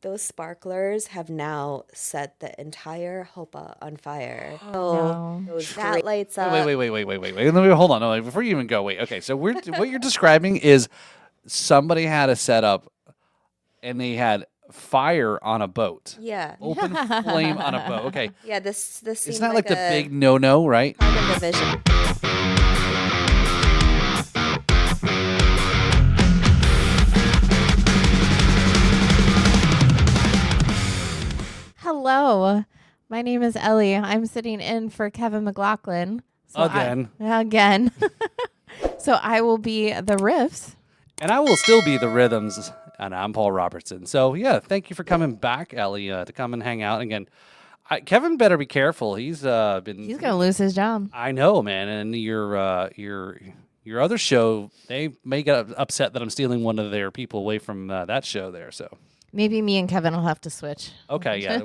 those sparklers have now set the entire Hopa on fire. So No. that lights Wait, up. wait, wait, wait, wait, wait, wait. Let me hold on. No, before you even go, wait. Okay, so what you're describing is somebody had a setup and they had fire on a boat, Yeah. open flame on a boat. Okay, Yeah, this isn't seemed that like the a big no-no, right? part of the vision. Hello. My name is Ellie. I'm sitting in for Kevin McLaughlin. Again. Again. So I will be the riffs. And I will still be the Rhythms, and I'm Paul Robertson. So yeah, thank you for coming back, Ellie, to come and hang out again. Kevin better be careful. He's been. He's gonna lose his job. I know, man. And your other show, they may get upset that I'm stealing one of their people away from that show there. So Maybe me and Kevin will have to switch. okay, yeah.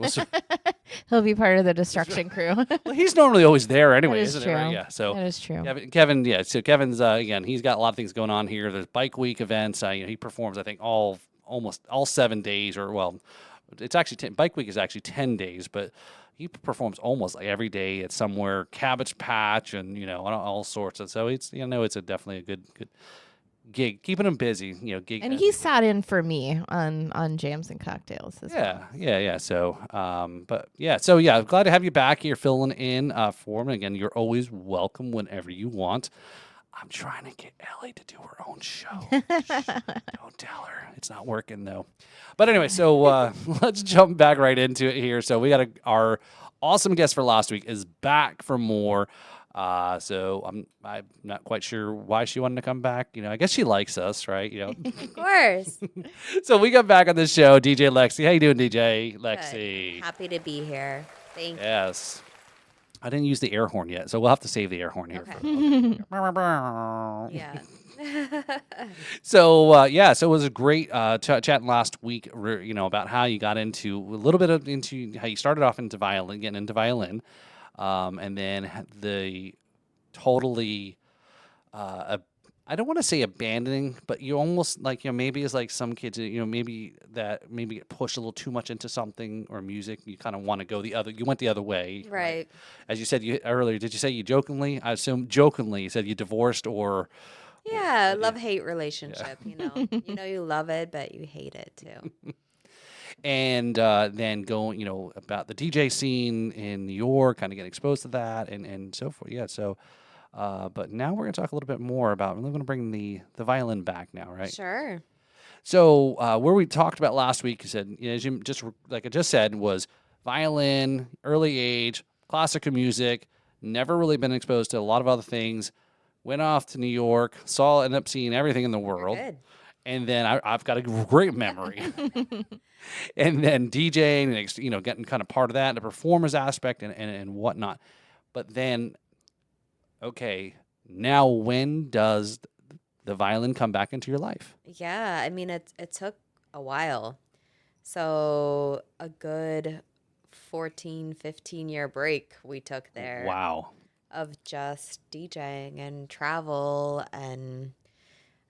He'll be part of the destruction crew. Well, he's normally always there anyway, is isn't true. it? Right? Yeah. So That is true. Kevin, yeah. So Kevin's again, he's got a lot of things going on here. There's Bike Week events. He performs, I think, almost all 7 days, or well, it's actually Bike Week is actually 10 days, but he performs almost like every day at somewhere, Cabbage Patch, and all sorts. And so it's it's definitely a good gig, keeping him busy. Gig. And he sat in for me on Jams and Cocktails as well. Yeah. So, So glad to have you back here filling in for me. Again, you're always welcome whenever you want. I'm trying to get Ellie to do her own show. Don't tell her. It's not working, though. But anyway, so let's jump back right into it here. So we got our awesome guest for last week is back for more. So I'm not quite sure why she wanted to come back. I guess she likes us, right? Of course. So we got back on the show, DJ Lexi. How you doing, DJ Lexi? Good. Happy to be here. Thank you. Yes. I didn't use the air horn yet, so we'll have to save the air horn here. Okay. Yeah. So so it was a great chatting last week. About how you got into a little bit into how you started off into violin, getting into violin, and then the totally. I don't want to say abandoning, but you almost maybe it's like some kids, maybe get pushed a little too much into something or music. You kind of want to go you went the other way. Right. As you said earlier, did you say you jokingly? I assume jokingly you said you divorced or. Yeah, love-hate relationship, you love it, but you hate it too. And then going, about the DJ scene in New York, kind of getting exposed to that and so forth. Yeah, so. But now we're going to talk a little bit more about. We're going to bring the violin back now, right? Sure. So where we talked about last week, you said, as you just like I just said, was violin, early age, classical music. Never really been exposed to a lot of other things. Went off to New York, ended up seeing everything in the world. Good. And then I've got a great memory. And then DJing, and getting kind of part of that, the performers aspect and whatnot. But then. Okay, now when does the violin come back into your life? Yeah, I mean, it took a while. So a good 14, 15-year break we took there. Wow. Of just DJing and travel and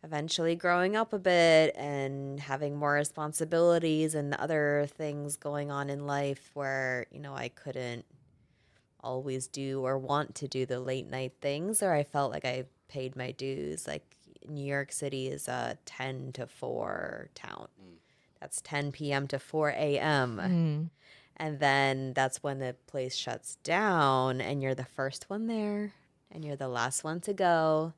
eventually growing up a bit and having more responsibilities and other things going on in life where, I couldn't always do or want to do the late night things, or I felt like I paid my dues. Like New York City is a 10 to 4 town. That's 10 p.m. to 4 a.m. And then that's when the place shuts down and you're the first one there and you're the last one to go.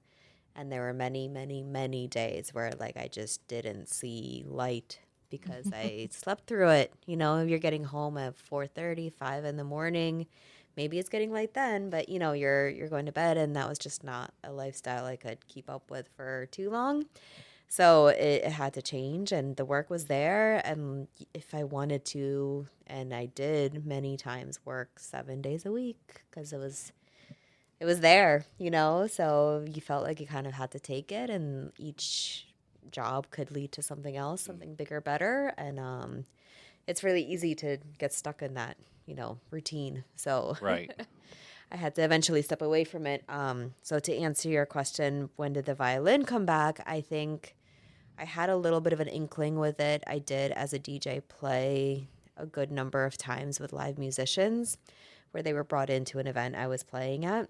And there were many, many, many days where I just didn't see light because I slept through it. You're getting home at 4:30, 5 in the morning. Maybe it's getting late then, but you're going to bed, and that was just not a lifestyle I could keep up with for too long. So it had to change, and the work was there. And if I wanted to, and I did many times, work 7 days a week because it was there, So you felt like you kind of had to take it, and each job could lead to something else, something bigger, better, and it's really easy to get stuck in that. Routine. So Right. I had to eventually step away from it. So to answer your question, when did the violin come back? I think I had a little bit of an inkling with it. I did, as a DJ, play a good number of times with live musicians where they were brought into an event I was playing at.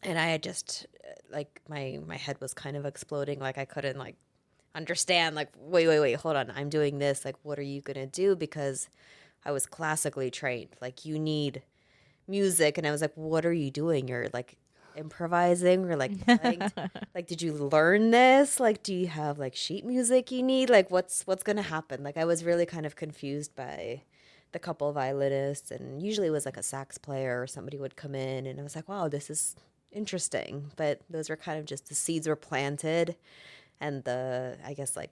And I had just like my head was kind of exploding. Like I couldn't like understand like wait, hold on. I'm doing this. Like what are you going to do? Because I was classically trained. Like you need music, and I was like, what are you doing? You're like improvising or like playing like did you learn this? Like do you have like sheet music you need? Like what's going to happen? Like I was really kind of confused by the couple violinists, and usually it was like a sax player or somebody would come in, and I was like, wow, this is interesting. But those were kind of just the seeds were planted, and the I guess like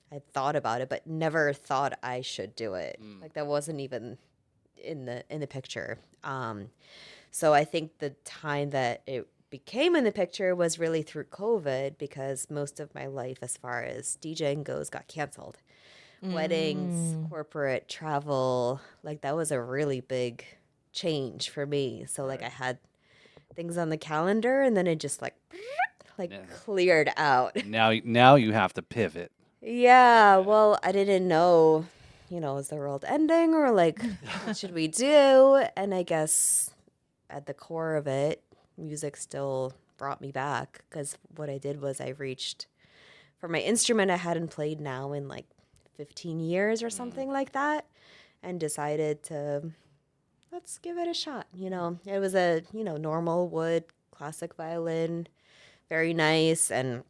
I thought about it but never thought I should do it. Like that wasn't even in the picture. So I think the time that it became in the picture was really through COVID, because most of my life as far as DJing goes got canceled. Weddings, corporate travel, like that was a really big change for me. So like I had things on the calendar, and then it just like Yeah. cleared out. Now you have to pivot. Yeah, well, I didn't know, is the world ending, or like what should we do? And I guess at the core of it, music still brought me back, because what I did was I reached for my instrument I hadn't played now in like 15 years or something like that, and decided to let's give it a shot. It was a, normal wood classic violin, very nice. And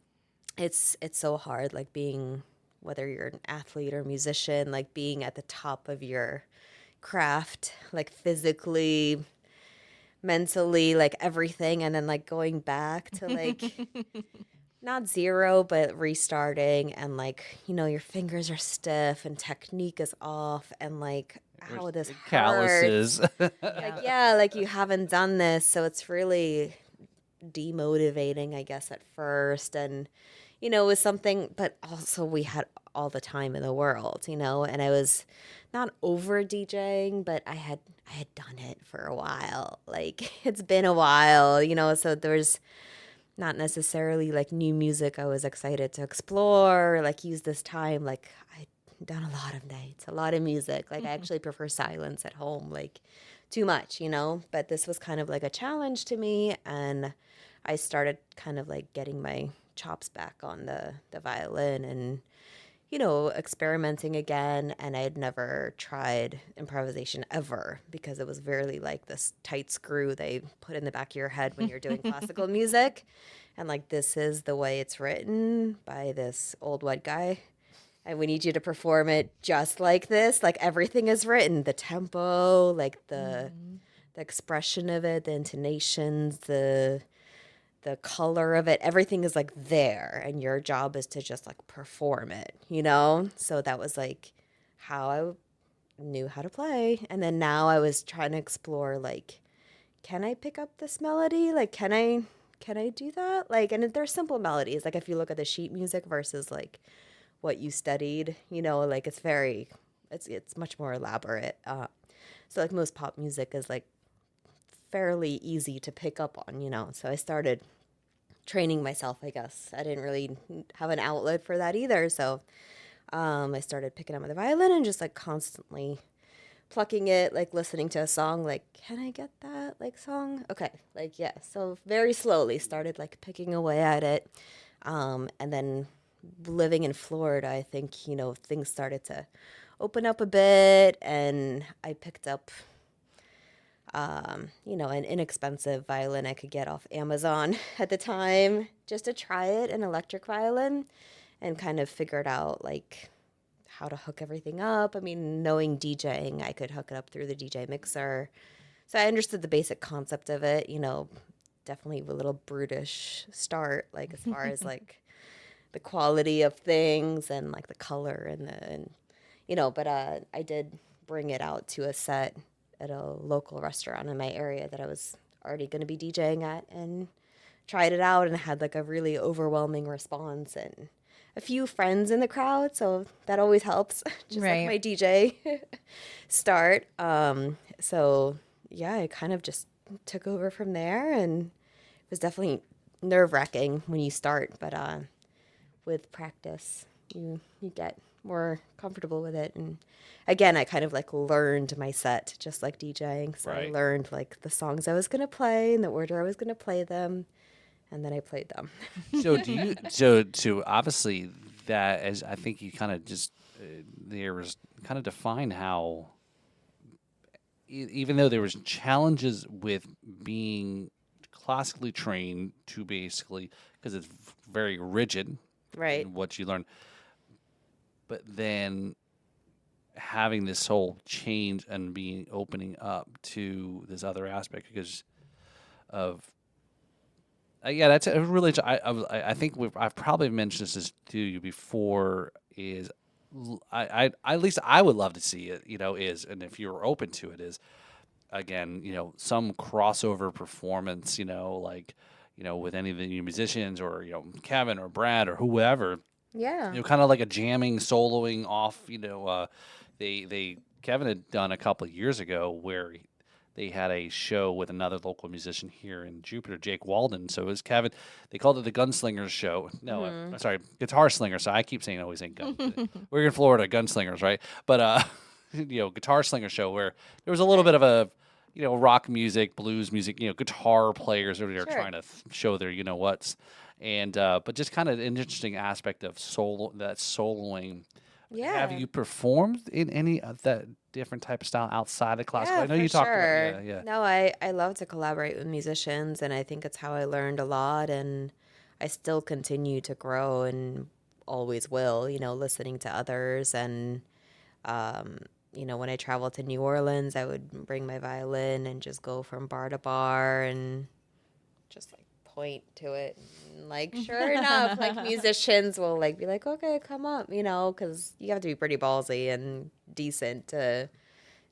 it's so hard, like being, whether you're an athlete or musician, like being at the top of your craft, like physically, mentally, like everything, and then like going back to like not zero, but restarting, and like, your fingers are stiff and technique is off, and like, how this hurts. Calluses. Like, yeah, like you haven't done this. So it's really demotivating, I guess, at first. And, it was something, but also we had all the time in the world, and I was not over DJing, but I had done it for a while. Like it's been a while, so there's not necessarily like new music I was excited to explore, like use this time. Like I'd done a lot of nights, a lot of music. Like I actually prefer silence at home, like too much, but this was kind of like a challenge to me. And I started kind of like getting my chops back on the violin, and experimenting again. And I had never tried improvisation ever, because it was very like this tight screw they put in the back of your head when you're doing classical music. And like, this is the way it's written by this old white guy, and we need you to perform it just like this. Like everything is written, the tempo, like the expression of it, the intonations, the color of it, everything is like there, and your job is to just like perform it, So that was like how I knew how to play. And then now I was trying to explore, like, can I pick up this melody? Like, can I do that? Like, and they're simple melodies. Like if you look at the sheet music versus like what you studied, like it's much more elaborate. So like most pop music is like fairly easy to pick up on. So I started training myself, I guess. I didn't really have an outlet for that either. So I started picking up the violin and just like constantly plucking it, like listening to a song, like, can I get that like song? Okay, like, yeah. So very slowly started like picking away at it. And then living in Florida, I think, things started to open up a bit, and I picked up an inexpensive violin I could get off Amazon at the time, just to try it, an electric violin, and kind of figured out like how to hook everything up. I mean, knowing DJing, I could hook it up through the DJ mixer. So I understood the basic concept of it, definitely a little brutish start, like as far as like the quality of things and like the color but I did bring it out to a set at a local restaurant in my area that I was already going to be DJing at, and tried it out, and had like a really overwhelming response, and a few friends in the crowd. So that always helps. Just Right. like my DJ start. So yeah, I kind of just took over from there, and it was definitely nerve wracking when you start, but with practice, you get more comfortable with it. And again, I kind of like learned my set just like DJing. So I Right. learned like the songs I was going to play and the order I was going to play them, and then I played them. So do you? So obviously that, as I think you kind of just there was kind of define how even though there was challenges with being classically trained to basically because it's very rigid Right. in what you learn, but then having this whole change and being opening up to this other aspect because of yeah, that's a really. I think I've probably mentioned this to you before. Is at least I would love to see it. Is and if you're open to it, is again, some crossover performance. Like with any of the new musicians or Kevin or Brad or whoever. Yeah. Kind of like a jamming, soloing off. They Kevin had done a couple of years ago where they had a show with another local musician here in Jupiter, Jake Walden. So it was Kevin. They called it the Gunslingers Show. No, I'm sorry, Guitar Slinger. So I keep saying always saying gun. We're in Florida, Gunslingers, right? But Guitar Slinger Show where there was a little bit of a rock music, blues music, guitar players over there Sure. trying to show their whats, and but just kind of an interesting aspect of soloing. Yeah. Have you performed in any of that different type of style outside of classical? Yeah, I know for you talked sure. about yeah. No, I love to collaborate with musicians, and I think it's how I learned a lot, and I still continue to grow and always will, listening to others. And, when I travel to New Orleans, I would bring my violin and just go from bar to bar and just like point to it. And, like, sure enough, like musicians will like be like, okay, come up, because you have to be pretty ballsy and decent to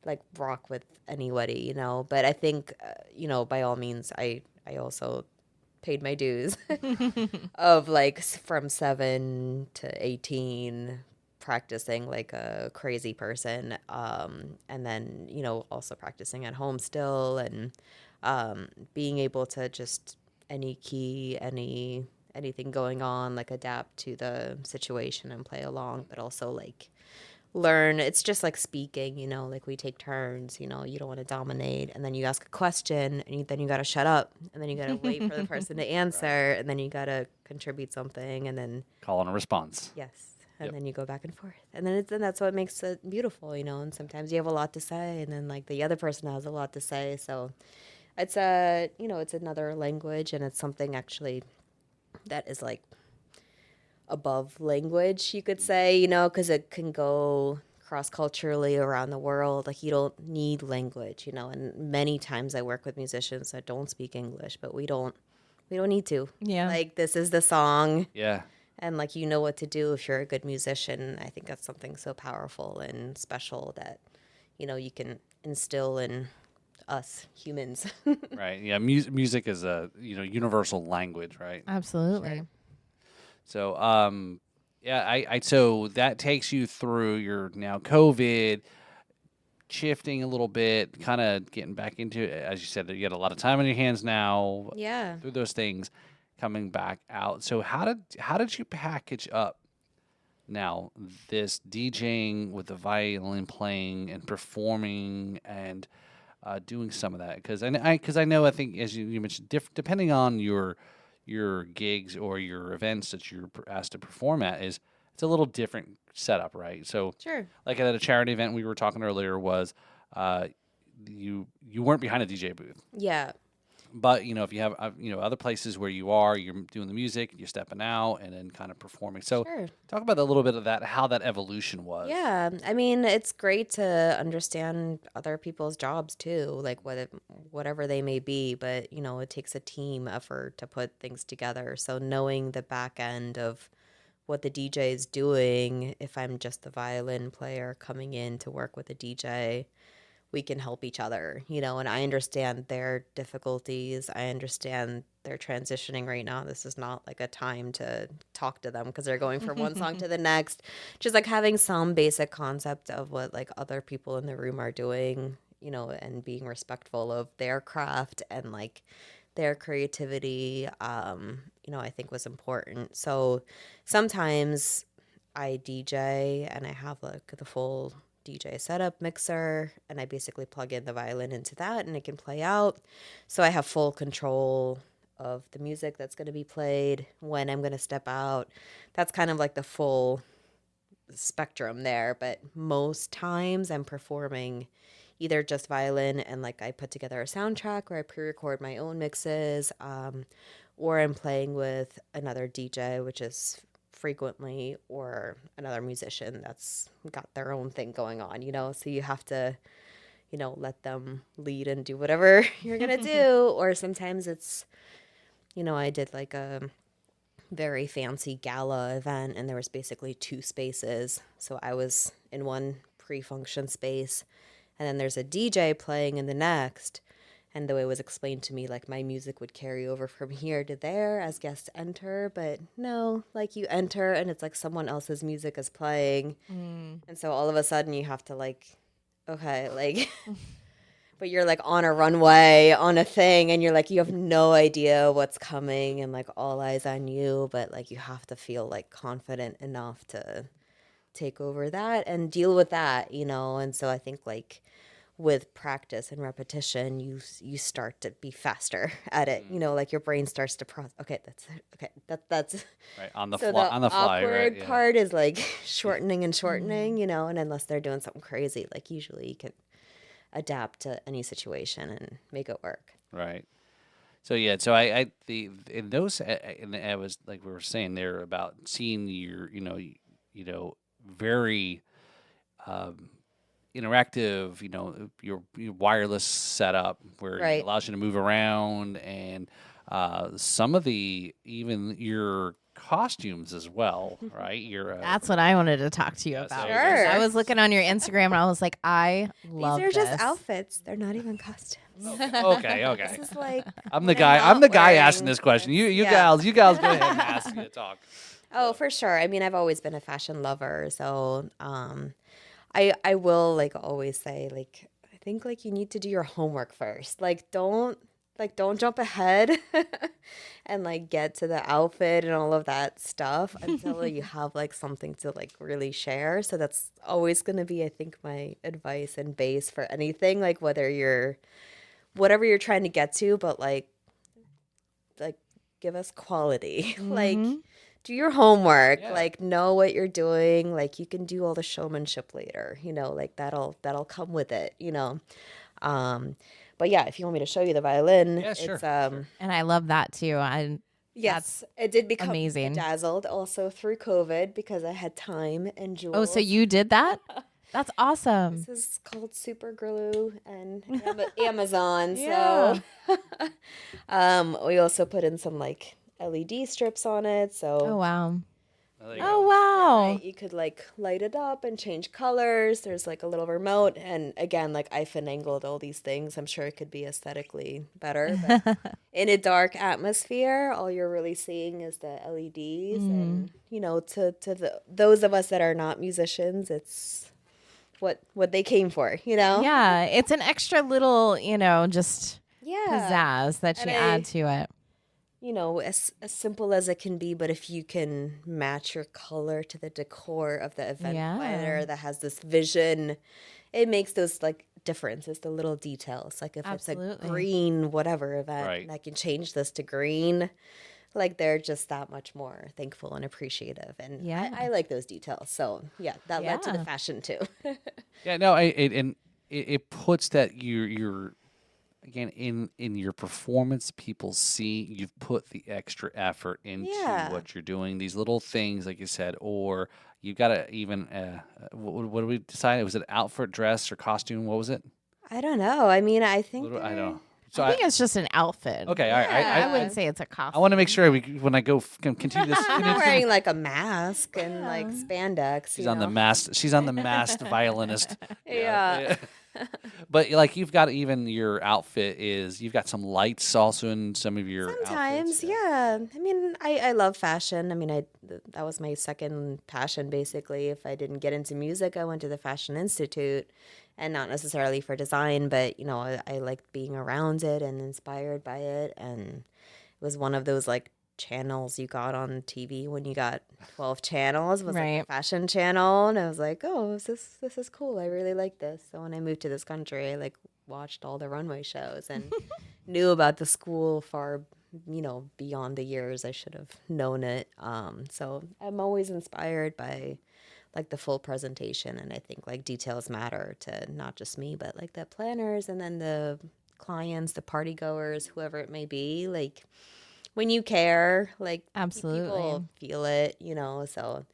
like rock with anybody, but I think by all means I also paid my dues of like from 7 to 18 practicing like a crazy person, and then also practicing at home still, and being able to just any key, anything going on, like adapt to the situation and play along, but also like learn. It's just like speaking, like we take turns, you don't want to dominate, and then you ask a question, and then you got to shut up, and then you got to wait for the person to answer, and then you got to contribute something, and then Call and a response. yes, and Yep. then you go back and forth, and then that's what makes it beautiful, and sometimes you have a lot to say, and then like the other person has a lot to say, so it's it's another language, and it's something actually that is like above language, you could say, because it can go cross culturally around the world. Like you don't need language, and many times I work with musicians that don't speak English, but we don't need to. Yeah. Like this is the song, Yeah. and like you know what to do if you're a good musician. I think that's something so powerful and special that you can instill in us humans. Right. Yeah. Music is a universal language, right? Absolutely. Sure. So yeah, so that takes you through your now COVID, shifting a little bit, kind of getting back into it. As you said, that you got a lot of time on your hands now Yeah. through those things, coming back out. So how did you package up now this DJing with the violin playing and performing and doing some of that? Because I know I think as you mentioned, depending on your gigs or your events that you're asked to perform at, is it's a little different setup, right? So Sure. like at a charity event we were talking earlier was uh, you weren't behind a DJ booth, Yeah. but if you have other places where you're doing the music, you're stepping out and then kind of performing. So Sure. talk about a little bit of that, how that evolution was. Yeah, I mean, it's great to understand other people's jobs too, like whatever they may be, but it takes a team effort to put things together. So knowing the back end of what the DJ is doing, if I'm just the violin player coming in to work with a DJ, we can help each other, and I understand their difficulties. I understand they're transitioning right now. This is not like a time to talk to them because they're going from one song to the next. Just like having some basic concept of what like other people in the room are doing, and being respectful of their craft and like their creativity, I think was important. So sometimes I DJ and I have like the full DJ setup mixer, and I basically plug in the violin into that and it can play out. So I have full control of the music that's going to be played, when I'm going to step out. That's kind of like the full spectrum there, but most times I'm performing either just violin and like I put together a soundtrack or I pre-record my own mixes, or I'm playing with another DJ, which is frequently, or another musician that's got their own thing going on, so you have to, let them lead and do whatever you're gonna do. Or sometimes it's, I did like a very fancy gala event and there was basically two spaces. So I was in one pre-function space and then there's a DJ playing in the next. And the way it was explained to me, like my music would carry over from here to there as guests enter, but no, like you enter and it's like someone else's music is playing. And so all of a sudden you have to like, okay, like, but you're like on a runway on a thing and you're like, you have no idea what's coming and like all eyes on you, but like you have to feel like confident enough to take over that and deal with that, And so I think like with practice and repetition, you start to be faster at it. Like your brain starts to process. Okay, that's it. Okay, that's Right, on the so fly, the on the fly, right? awkward Yeah. part is like shortening and shortening, And unless they're doing something crazy, like usually you can adapt to any situation and make it work. Right. So yeah, so I in those, and I was like we were saying there about seeing your very interactive, your wireless setup where it Right. allows you to move around, and some of even your costumes as well, right? Your That's what I wanted to talk to you Yeah, about. so- Sure. I was looking on your Instagram and I was like, I love These are this. just outfits. They're not even costumes. okay. This is like I'm the when guy. I'm not the guy wearing asking this question. You Yeah. you gals go ahead and ask me to talk. Oh, for sure. I mean, I've always been a fashion lover, so I will like always say like I think like you need to do your homework first. Don't jump ahead and like get to the outfit and all of that stuff until you have like something to like really share. So that's always going to be, I think, my advice and base for anything, like whatever you're trying to get to, but like give us quality. Like do your homework, Yeah. like know what you're doing, like you can do all the showmanship later, like that'll come with it, But yeah, if you want me to show you the violin, Yeah, sure, it's sure. And I love that too. yes, it did become amazing. bedazzled also through COVID because I had time and jewels. Oh, so you did that? That's awesome. This is called super glue and Amazon. Yeah. So we also put in some like LED strips on it. So Oh, wow. Oh, there you Oh, go. wow. right, you could like light it up and change colors. There's like a little remote, and again, like I finagled all these things. I'm sure it could be aesthetically better, but in a dark atmosphere, all you're really seeing is the LEDs, and to those of us that are not musicians, it's what they came for, Yeah. It's an extra little, just Yeah. pizzazz that And you add to it. As simple as it can be, but if you can match your color to the decor of the event Yeah. planner that has this vision, it makes those like differences, the little details. Like if it's Absolutely. a green whatever event, Right. and I can change this to green, like they're just that much more thankful and appreciative. And Yeah. I like those details. So yeah, that led to the Yeah. fashion too. Yeah, no, it puts that you're again in your performance. People see you've put the extra effort into Yeah. what you're doing. These little things, like you said, or you got to even what did we decide? Was it outfit, dress, or costume? What was it? I don't know. I mean, I think I they're- don't know. So I think it's just an outfit. okay, all right. Yeah. I wouldn't say it's a costume. I want to make sure when I go continue this. I'm not wearing like a mask and like spandex. She's on the masked. She's on the masked violinist. Yeah. But like you've got even your outfit is you've got some lights also in some of your Sometimes, outfits. yeah. I mean, I love fashion. I mean, that was my second passion, basically. If I didn't get into music, I went to the Fashion Institute, and not necessarily for design, but, I liked being around it and inspired by it. And it was one of those, like, channels you got on TV when you got 12 channels was like Right. the fashion channel, and I was like, oh, this is cool. I really like this. So when I moved to this country, I like watched all the runway shows and knew about the school far, beyond the years I should have known it. So I'm always inspired by like the full presentation, and I think like details matter to not just me, but like the planners and then the clients, the party goers, whoever it may be. Like when you care, like Absolutely. people feel it, so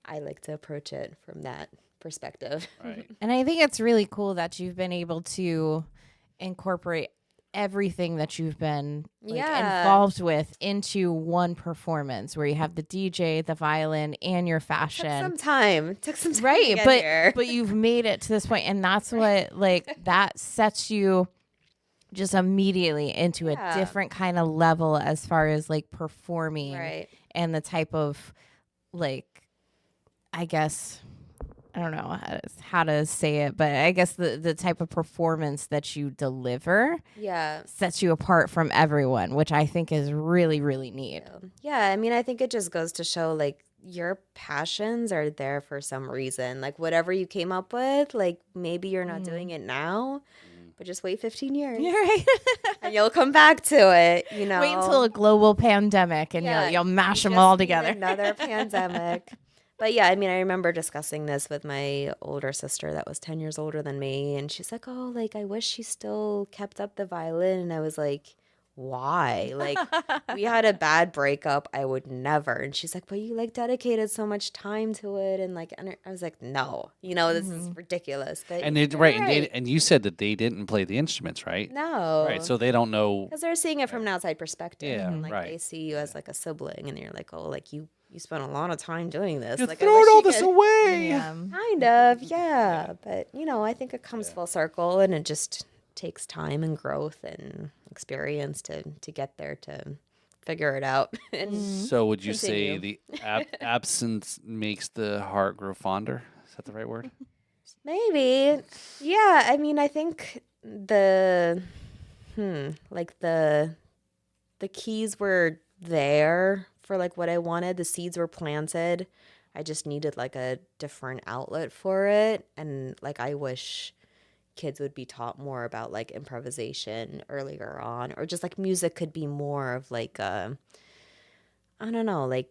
I like to approach it from that perspective. Right. And I think it's really cool that you've been able to incorporate everything that you've been involved with into one performance where you have the DJ, the violin, and your fashion. Took some time Right, to get here. but you've made it to this point, and that's what that sets you just immediately into a different kind of level as far as like performing and the type of I guess I don't know how to say it, but I guess the type of performance that you deliver sets you apart from everyone, which I think is really, really neat. Yeah, I mean, I think it just goes to show like your passions are there for some reason. Like whatever you came up with, like maybe you're not doing it now, but just wait 15 years. You're right. And you'll come back to it, Wait until a global pandemic and you'll mash them all together. Another pandemic. But yeah, I mean, I remember discussing this with my older sister that was 10 years older than me. And she's like, oh, like, I wish she still kept up the violin. And I was like, why? Like, we had a bad breakup. I would never. And she's like, but you like dedicated so much time to it. And like, and I was like, no, this is ridiculous. But And and you said that they didn't play the instruments, right? No. Right. So they don't know. Because they're seeing it from an outside perspective. Yeah, And like, right. they see you as like a sibling. And you're like, oh, like you spent a lot of time doing this. You're like, throwing all this away. Yeah. Kind of, yeah. But, I think it comes full circle, and it just takes time and growth and experience to get there, to figure it out. And So would you say continue. the absence makes the heart grow fonder? Is that the right word? maybe. Yeah, I mean, I think the keys were there for like what I wanted. The seeds were planted. I just needed like a different outlet for it. And like, I wish kids would be taught more about like improvisation earlier on, or just like music could be more of like I don't know, like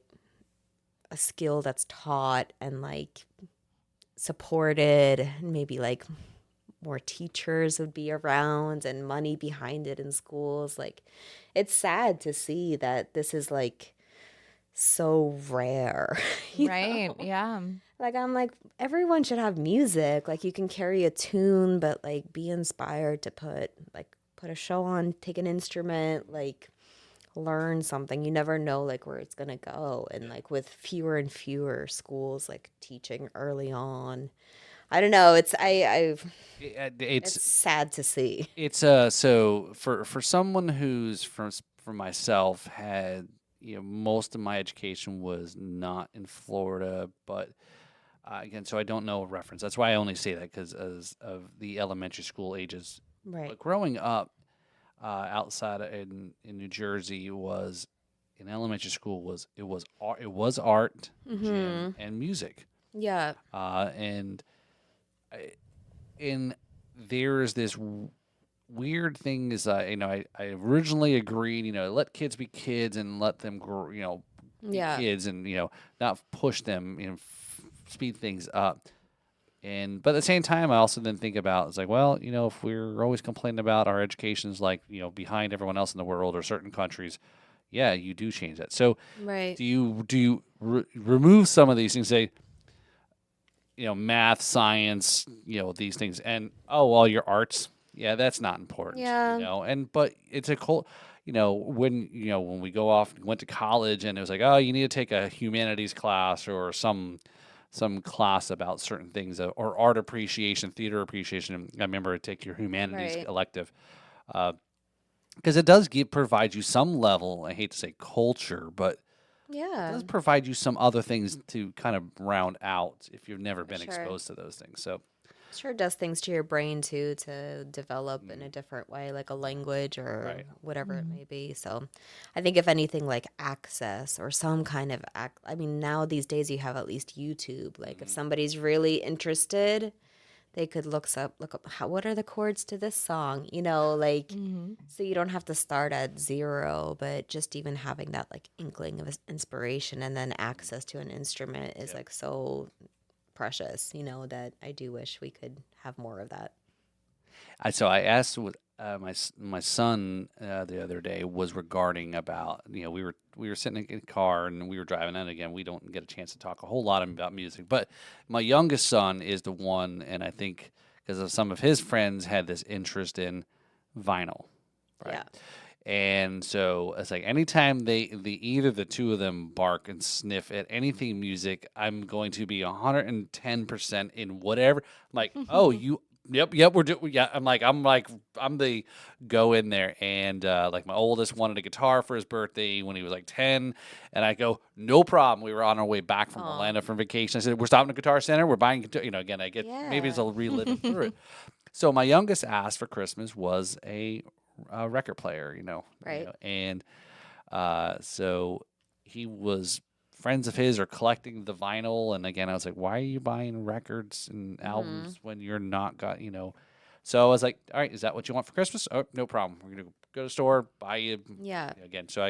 a skill that's taught and like supported, and maybe like more teachers would be around and money behind it in schools. Like, it's sad to see that this is like so rare. Right. Yeah. Like, I'm like, everyone should have music. Like, you can carry a tune, but like be inspired to put a show on, take an instrument, like learn something. You never know like where it's gonna go. And like with fewer and fewer schools like teaching early on, I don't know. It's it's sad to see. It's so for someone who's from myself had most of my education was not in Florida, but again, so I don't know a reference. That's why I only say that because of the elementary school ages. Right. But growing up outside in New Jersey was in elementary school was art, gym, and music. Yeah. And there's this weird thing is I originally agreed let kids be kids and let them grow be kids and not push them speed things up, but at the same time I also then think about it's like, well, if we're always complaining about our education's like behind everyone else in the world or certain countries, yeah, you do change that. So Right. do you remove some of these things, say math, science, these things, and well, your arts, yeah, that's not important. Yeah. But it's a cool, when we went to college and it was like, oh, you need to take a humanities class or some class about certain things, or art appreciation, theater appreciation. I remember take your humanities Right. elective, because it does provide you some level. I hate to say culture, but it Yeah. does provide you some other things to kind of round out if you've never been Sure. exposed to those things. So, Sure does things to your brain too to develop in a different way, like a language or Right. whatever it may be. So I think if anything like access or some kind of I mean, now these days you have at least YouTube. Like if somebody's really interested, they could look up what are the chords to this song, like so you don't have to start at zero, but just even having that like inkling of inspiration and then access to an instrument is like so precious, that I do wish we could have more of that. So I asked my son the other day was regarding about we were sitting in a car and we were driving, and again we don't get a chance to talk a whole lot about music, but my youngest son is the one, and I think because of some of his friends had this interest in vinyl, right? Yeah. And so it's like anytime they either the two of them bark and sniff at anything music, I'm going to be 110% in whatever. I'm like, oh, yep, we're doing, yeah. I'm I'm the go in there, and like my oldest wanted a guitar for his birthday when he was like 10, and I go, no problem. We were on our way back from Orlando from vacation. I said, we're stopping at Guitar Center. We're buying, again, I get maybe it's a reliving through it. So my youngest asked for Christmas was a record player, Right. And so he was friends of his are collecting the vinyl, and again I was like, why are you buying records and albums when you're not so I was like, all right, is that what you want for Christmas? Oh, no problem, we're gonna go to the store, buy you again. So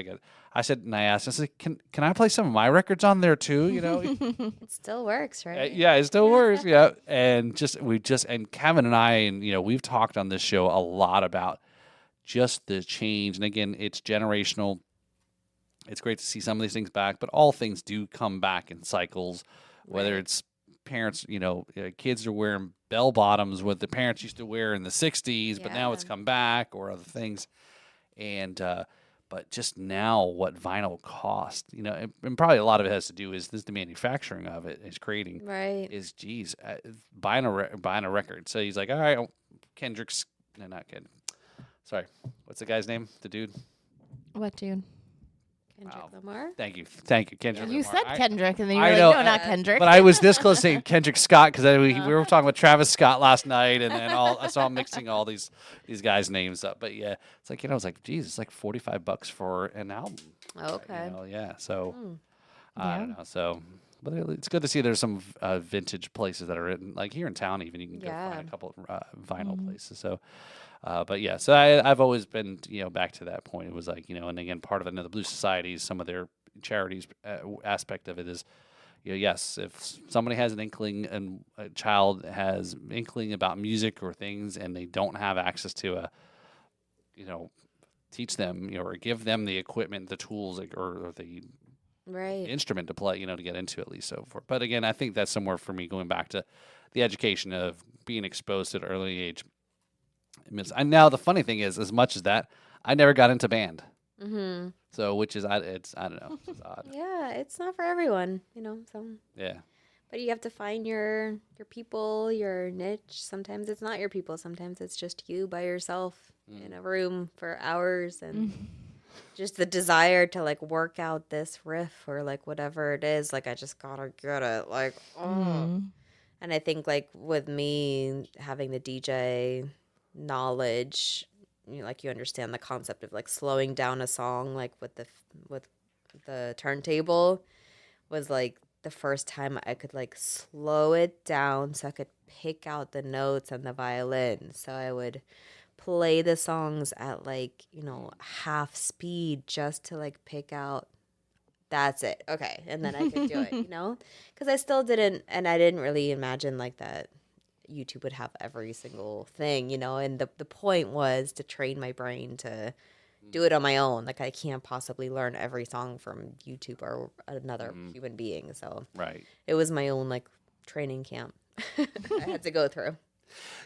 I said, and I asked, I said, can I play some of my records on there too? It still works, right? Yeah, it still works. Yeah. And and Kevin and I, and we've talked on this show a lot about just the change. And again, it's generational. It's great to see some of these things back, but all things do come back in cycles, whether it's parents, kids are wearing bell bottoms, what the parents used to wear in the 60s, but now it's come back, or other things. And, but just now what vinyl cost, and probably a lot of it has to do is the manufacturing of it is creating, is buying a record. So he's like, all right, Kendrick's, no, not Kendrick. Sorry, what's the guy's name? The dude? What dude? Kendrick Lamar? Thank you, Kendrick You Lamar. said Kendrick, and then you were like, no, not Kendrick. But I was this close to saying Kendrick Scott, because we were talking with Travis Scott last night, and then so I'm mixing all these guys' names up. But yeah, it's like, I was like, geez, it's like $45 for an album. Okay. Yeah. So I don't know. So, but it's good to see there's some vintage places that are like here in town. Even you can go find a couple vinyl places. So. But yeah, so I've always been, back to that point. It was like, and again, part of the Blues Societies, some of their charities aspect of it is, yes, if somebody has an inkling and a child has inkling about music or things and they don't have access to teach them, or give them the equipment, the tools, or the instrument to play, to get into at least so forth. But again, I think that's somewhere for me going back to the education of being exposed at an early age. And now the funny thing is, as much as that, I never got into band. Mm-hmm. So, which is, I don't know, it's odd. Yeah, it's not for everyone, So. Yeah. But you have to find your people, your niche. Sometimes it's not your people. Sometimes it's just you by yourself in a room for hours, and just the desire to like work out this riff or like whatever it is. Like I just gotta get it. Like, And I think like with me having the DJ knowledge, like you understand the concept of like slowing down a song, like with the turntable, was like the first time I could like slow it down so I could pick out the notes on the violin. So I would play the songs at like, half speed just to like pick out, that's it. Okay. And then I could do it, because I still didn't, and I didn't really imagine like that YouTube would have every single thing, and the point was to train my brain to do it on my own. Like I can't possibly learn every song from YouTube or another human being. So it was my own like training camp I had to go through.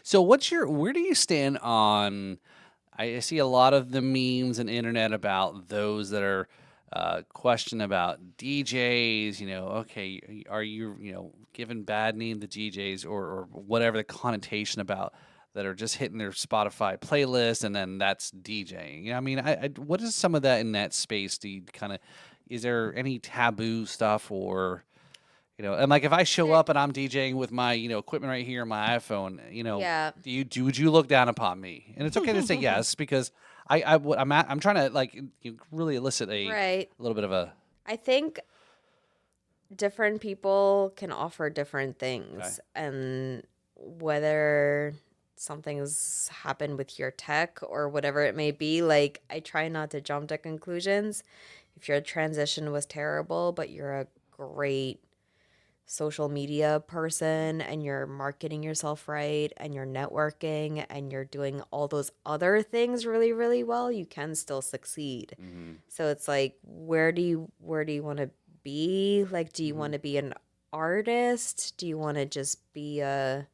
So where do you stand on, I see a lot of the memes and internet about those that are question about DJs, okay, are you, giving bad name to DJs or whatever the connotation about that are just hitting their Spotify playlist and then that's DJing. I mean, what is some of that in that space? Do you is there any taboo stuff or, You know, and like if I show up and I'm DJing with my, equipment right here on my iPhone, Yeah. would you look down upon me? And it's okay to say yes because I'm trying to like really elicit a Right. little bit of a. I think different people can offer different things, Okay. and whether something's happened with your tech or whatever it may be, like I try not to jump to conclusions. If your transition was terrible, but you're a great social media person and you're marketing yourself right and you're networking and you're doing all those other things really, really well, you can still succeed. Mm-hmm. So it's like, where do you want to be? Like, do you want to be an artist? Do you want to just be a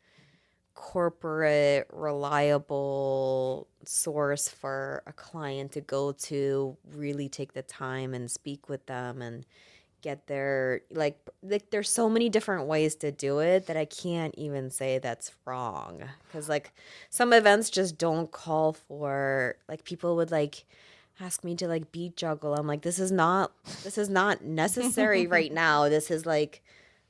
corporate reliable source for a client to go to, really take the time and speak with them and get their like there's so many different ways to do it that I can't even say that's wrong, because like some events just don't call for, like, people would like ask me to like beat juggle. I'm like, this is not necessary right now. This is like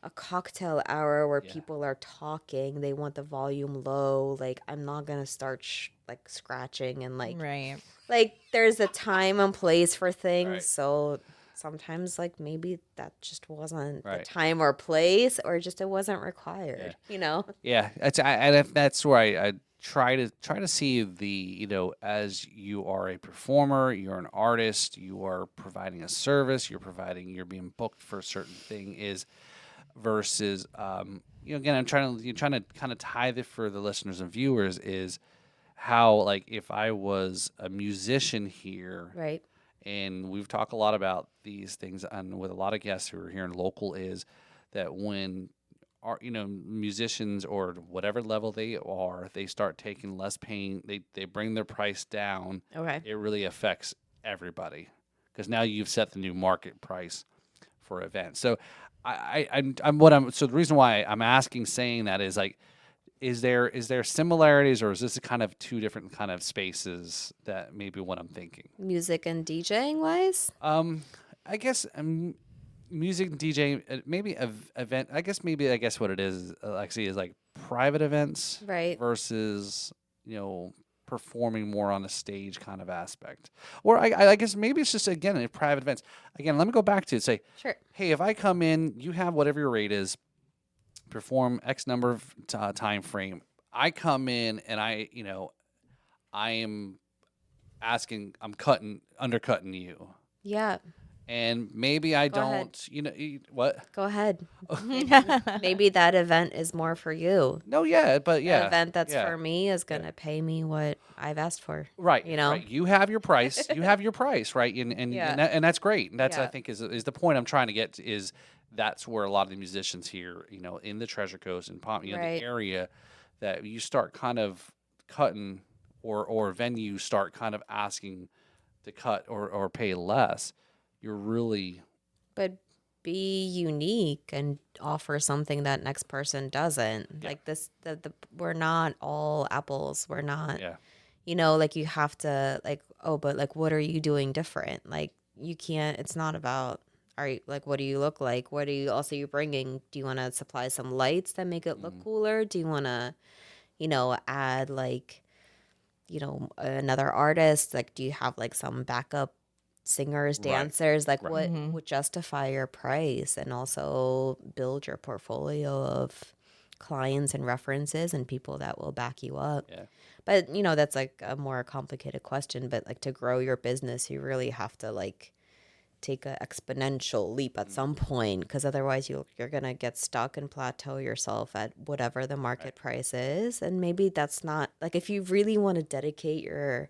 a cocktail hour where people are talking, they want the volume low. Like, I'm not gonna start like scratching and like Right. like there's a time and place for things. Right. So sometimes like maybe that just wasn't the Right. time or place, or just it wasn't required, Yeah, that's where I try to see the, as you are a performer, you're an artist, you are providing a service, you're being booked for a certain thing is versus again, I'm trying to kind of tie this for the listeners and viewers is how, like, if I was a musician here, right? and we've talked a lot about these things and with a lot of guests who are here in local, is that when musicians or whatever level they are, they start taking less pain, they bring their price down. Okay. It really affects everybody because now you've set the new market price for events. So so the reason why I'm saying that is like, is there similarities, or is this kind of two different kind of spaces that maybe what I'm thinking? Music and DJing wise? I guess music and DJing, maybe event. I guess what it is, Lexi, is like private events, Right. versus performing more on a stage kind of aspect. Or I guess maybe it's just, again, in private events. Again, let me go back to it. Say, Sure. hey, if I come in, you have whatever your rate is, perform X number of time frame. I come in and I am I'm undercutting you. Yeah. And maybe I Go don't, what? Go ahead. Maybe that event is more for you. No, yeah, but yeah. The event that's for me is going to pay me what I've asked for. Right. You know? Right. You have your price. Right? And that's great. And that's, I think, is the point I'm trying to get to, is that's where a lot of the musicians here, in the Treasure Coast and Palm, the area, that you start kind of cutting, or venues start kind of asking to cut or pay less. You're really, but be unique and offer something that next person doesn't. Yeah. Like this, we're not all apples. We're not, yeah. like you have to like, oh, but like, what are you doing different? Like you can't, it's not about, all right, like, what do you look like? What are you also you bringing? Do you want to supply some lights that make it look cooler? Do you want to, add like, another artist? Like, do you have like some backup singers, dancers? Like, what would justify your price, and also build your portfolio of clients and references and people that will back you up. Yeah. But that's like a more complicated question, but like to grow your business, you really have to like take an exponential leap at some point, because otherwise you're gonna get stuck and plateau yourself at whatever the market price is. And maybe that's not, like, if you really want to dedicate your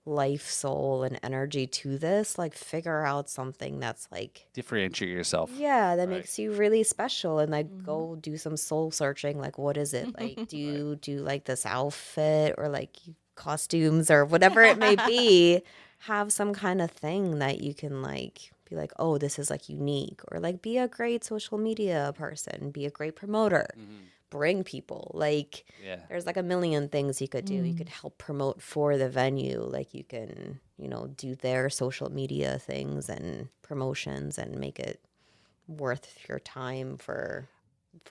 life, soul, and energy to this, like, figure out something that's like Differentiate yourself. that makes you really special, and like go do some soul searching. Like, what is it? Like, do you do like this outfit, or like costumes, or whatever it may be? Have some kind of thing that you can like be like, oh, this is like unique, or like be a great social media person, be a great promoter. Bring people, like, there's like a million things you could do. You could help promote for the venue, like you can do their social media things and promotions and make it worth your time for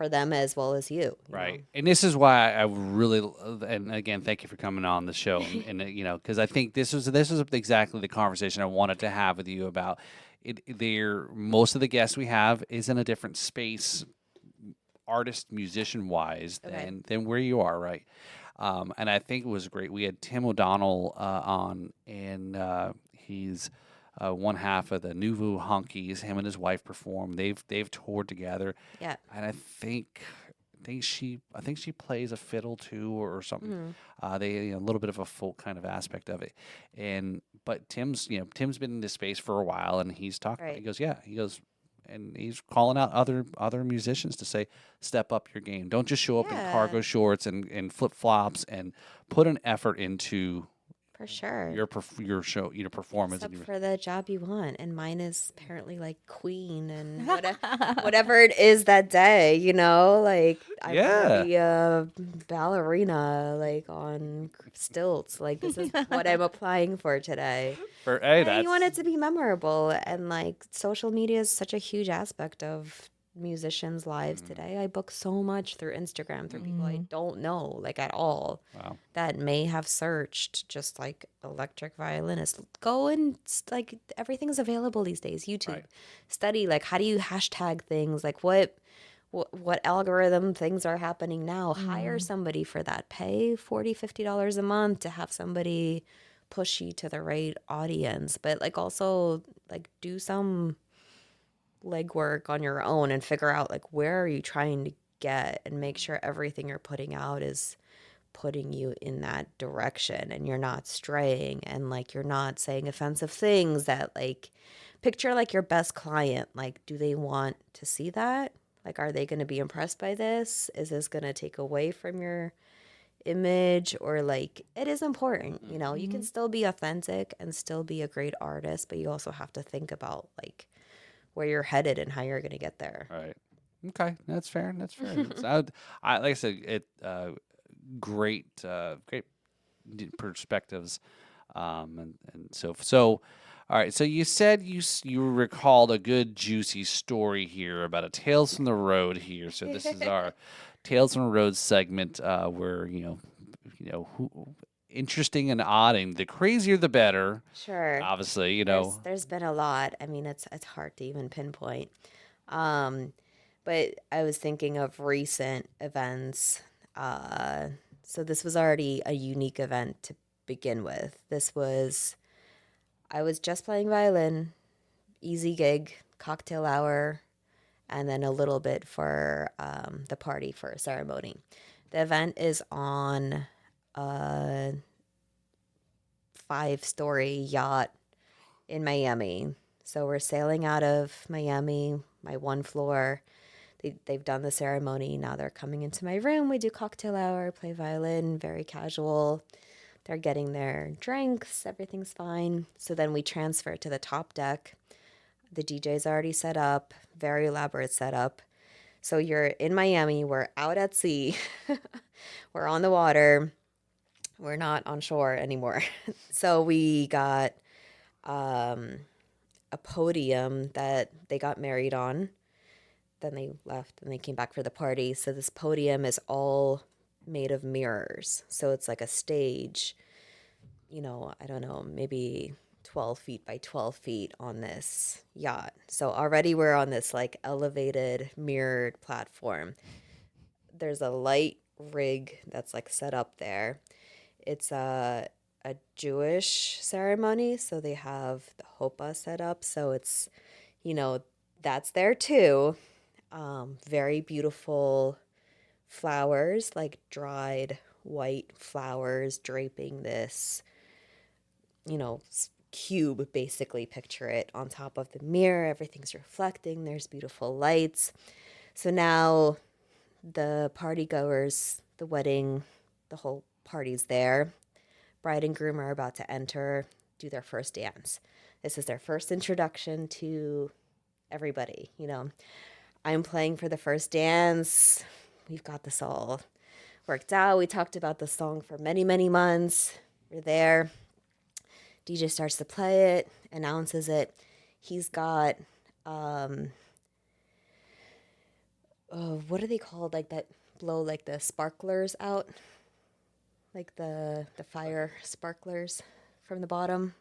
them as well as you Right. know? And this is why I really, and again, thank you for coming on the show. And because I think this was exactly the conversation I wanted to have with you about it. Most of the guests we have is in a different space, artist, musician wise, Okay. than where you are, right? And I think it was great. We had Tim O'Donnell on, and he's one half of the Nouveau Honkies. Him and his wife perform. They've toured together. Yeah. And I think she plays a fiddle too, or something. They a little bit of a folk kind of aspect of it. But Tim's been in this space for a while, and he's talking. Right. He goes, and he's calling out other musicians to say, step up your game. Don't just show up in cargo shorts and flip flops, and put an effort into For sure. your show, performance. Except for the job you want. And mine is apparently like queen and whatever it is that day, like I want to be a ballerina, like on stilts. Like this is what I'm applying for today. And you want it to be memorable. And like social media is such a huge aspect of musicians' lives today. I book so much through Instagram through people I don't know like at all. Wow. That may have searched just like electric violinist. Go and like everything's available these days. YouTube, Right. Study like how do you hashtag things, like what algorithm things are happening now. Hire somebody for that. Pay $40-$50 a month to have somebody push you to the right audience, but like also like do some legwork on your own and figure out like where are you trying to get, and make sure everything you're putting out is putting you in that direction and you're not straying, and like you're not saying offensive things that like picture like your best client. Like, do they want to see that? Like, are they going to be impressed by this? Is this going to take away from your image? Or like, it is important, you can still be authentic and still be a great artist, but you also have to think about like where you're headed and how you're going to get there. Right. Okay, that's fair. Like I said, great perspectives, and so. All right, so you said you recalled a good juicy story here about a Tales from the Road here. So this is our Tales from the Road segment, where interesting and odd, and the crazier the better. Sure. Obviously, there's been a lot. I mean, it's hard to even pinpoint. But I was thinking of recent events. So this was already a unique event to begin with. I was just playing violin, easy gig, cocktail hour, and then a little bit for the party for a ceremony. The event is on a 5-story yacht in Miami. So we're sailing out of Miami, my one floor. They've done the ceremony. Now they're coming into my room. We do cocktail hour, play violin, very casual. They're getting their drinks. Everything's fine. So then we transfer to the top deck. The DJ's already set up, very elaborate setup. So you're in Miami. We're out at sea. We're on the water. We're not on shore anymore. So we got a podium that they got married on. Then they left and they came back for the party. So this podium is all made of mirrors. So it's like a stage, I don't know, maybe 12 feet by 12 feet on this yacht. So already we're on this like elevated mirrored platform. There's a light rig that's like set up there. It's a Jewish ceremony, so they have the hopa set up. So it's, that's there too. Very beautiful flowers, like dried white flowers draping this, cube, basically. Picture it on top of the mirror. Everything's reflecting. There's beautiful lights. So now the party goers, the wedding, the whole party's there. Bride and groom are about to enter, do their first dance. This is their first introduction to everybody, I'm playing for the first dance. We've got this all worked out. We talked about the song for many, many months. We're there. DJ starts to play it, announces it. He's got what are they called? Like that blow like the sparklers out, like the fire sparklers from the bottom.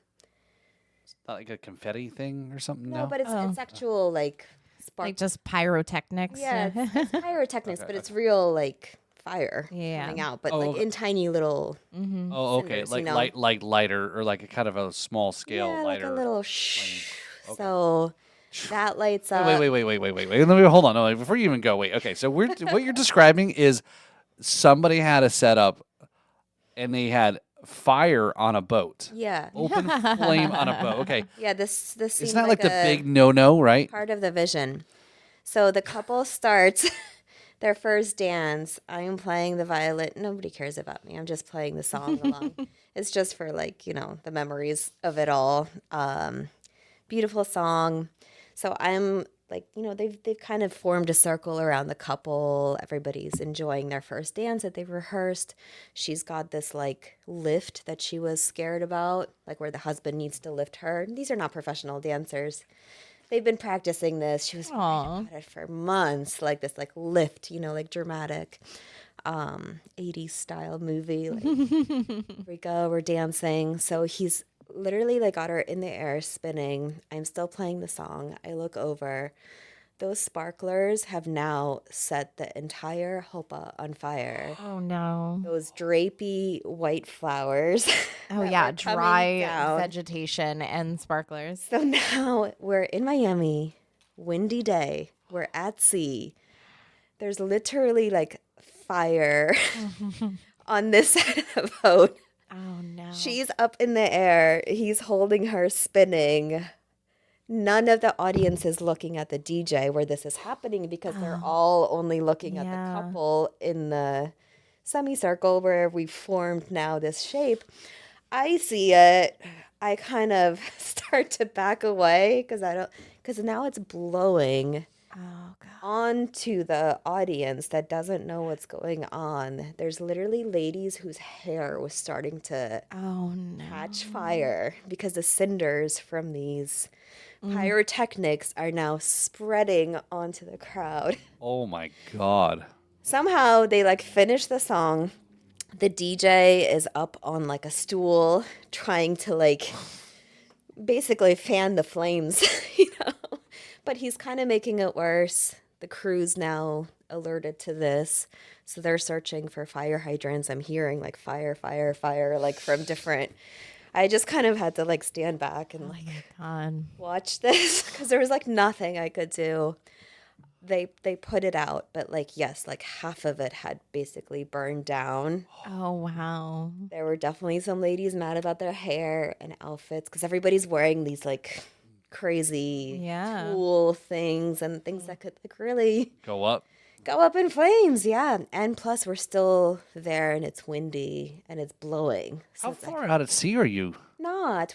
Not like a confetti thing or something. No, No, but it's actual like spark. Like just pyrotechnics. Yeah, it's pyrotechnics, but it's real like fire coming out, but like in tiny little. Oh, okay. cinders, Like lighter or like a kind of a small scale Yeah, lighter. like a little shh. Okay. So that lights up. Wait. Let me hold on. No, before you even go, wait. Okay, so what you're describing is somebody had a setup and they had fire on a boat. Yeah. Open flame on a boat. Okay. Yeah, this seems It's not like the big no, right? part of the vision. So the couple starts their first dance. I am playing the violin. Nobody cares about me. I'm just playing the song along. It's just for like, the memories of it all. Beautiful song. So I'm like, they've kind of formed a circle around the couple. Everybody's enjoying their first dance that they've rehearsed. She's got this like lift that she was scared about, like where the husband needs to lift her. These are not professional dancers. They've been practicing this. She was writing about it for months, like this like lift, like dramatic 80s style movie. Like, here we go, we're dancing. So he's literally like got her in the air spinning. I'm still playing the song. I look over. Those sparklers have now set the entire hopa on fire. Oh no. Those drapey white flowers. Oh yeah, dry vegetation and sparklers. So now we're in Miami, windy day. We're at sea. There's literally like fire on this side of the boat. Oh no. She's up in the air. He's holding her spinning. None of the audience is looking at the DJ where this is happening because they're all only looking at the couple in the semicircle where we've formed now this shape. I see it. I kind of start to back away because now it's blowing onto the audience that doesn't know what's going on. There's literally ladies whose hair was starting to catch fire because the cinders from these pyrotechnics are now spreading onto the crowd. Oh my God. Somehow they like finish the song. The DJ is up on like a stool trying to like basically fan the flames, but he's kind of making it worse. The crew's now alerted to this. So they're searching for fire hydrants. I'm hearing like fire, like from different. I just kind of had to like stand back and like watch this because there was like nothing I could do. They put it out, but like, yes, like half of it had basically burned down. Oh, wow. There were definitely some ladies mad about their hair and outfits because everybody's wearing these like crazy tulle things and things that could like really go up in flames. Yeah. And plus we're still there and it's windy and it's blowing. So how far out at sea are you?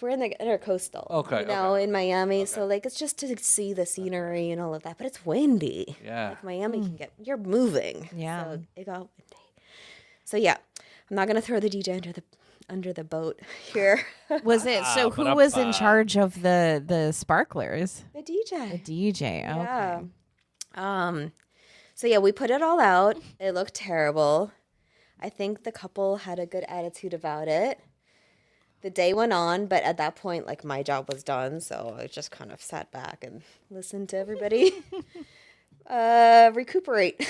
We're in the intercoastal. Okay. In Miami. Okay. So like it's just to see the scenery and all of that, but it's windy. Yeah. Like Miami you're moving. Yeah. So it got windy. So yeah, I'm not gonna throw the DJ under the boat here. Was it so? Who was in charge of the sparklers? The DJ. The DJ. Okay. Yeah. So yeah, we put it all out. It looked terrible. I think the couple had a good attitude about it. The day went on, but at that point, like my job was done, so I just kind of sat back and listened to everybody recuperate.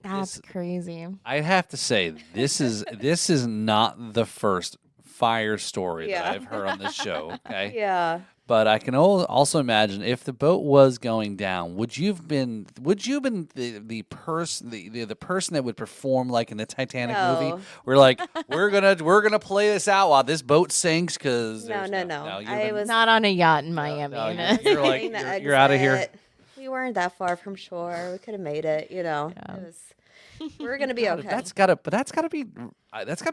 That's crazy. I have to say, this is not the first fire story that I've heard on this show. Okay. Yeah. But I can also imagine if the boat was going down, would you have been the person that would perform like in the Titanic movie? We're like, we're gonna play this out while this boat sinks because no. I was not on a yacht in Miami. You're like you're out of here. We weren't that far from shore. We could have made it. We're gonna be okay. That's gotta be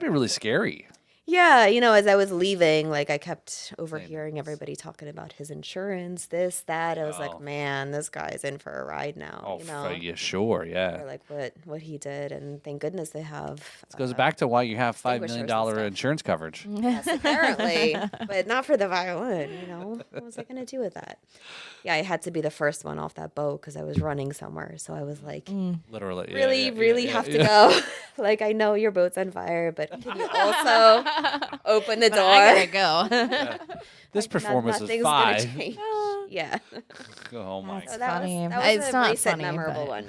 really scary. Yeah, Yeah, as I was leaving, like I kept overhearing everybody talking about his insurance, this, that. I was like, man, this guy's in for a ride now. Oh, yeah, sure, yeah. Or like what he did, and thank goodness they have. This goes back to why you have $5 million insurance coverage. Yes, apparently, but not for the violin. What was I gonna do with that? Yeah, I had to be the first one off that boat because I was running somewhere. So I was like, literally, really have to go. Like, I know your boat's on fire, but can you also open the door? I gotta go. This performance was 5. Yeah. Oh my So god. that funny. was It's a not recent funny, memorable but- one.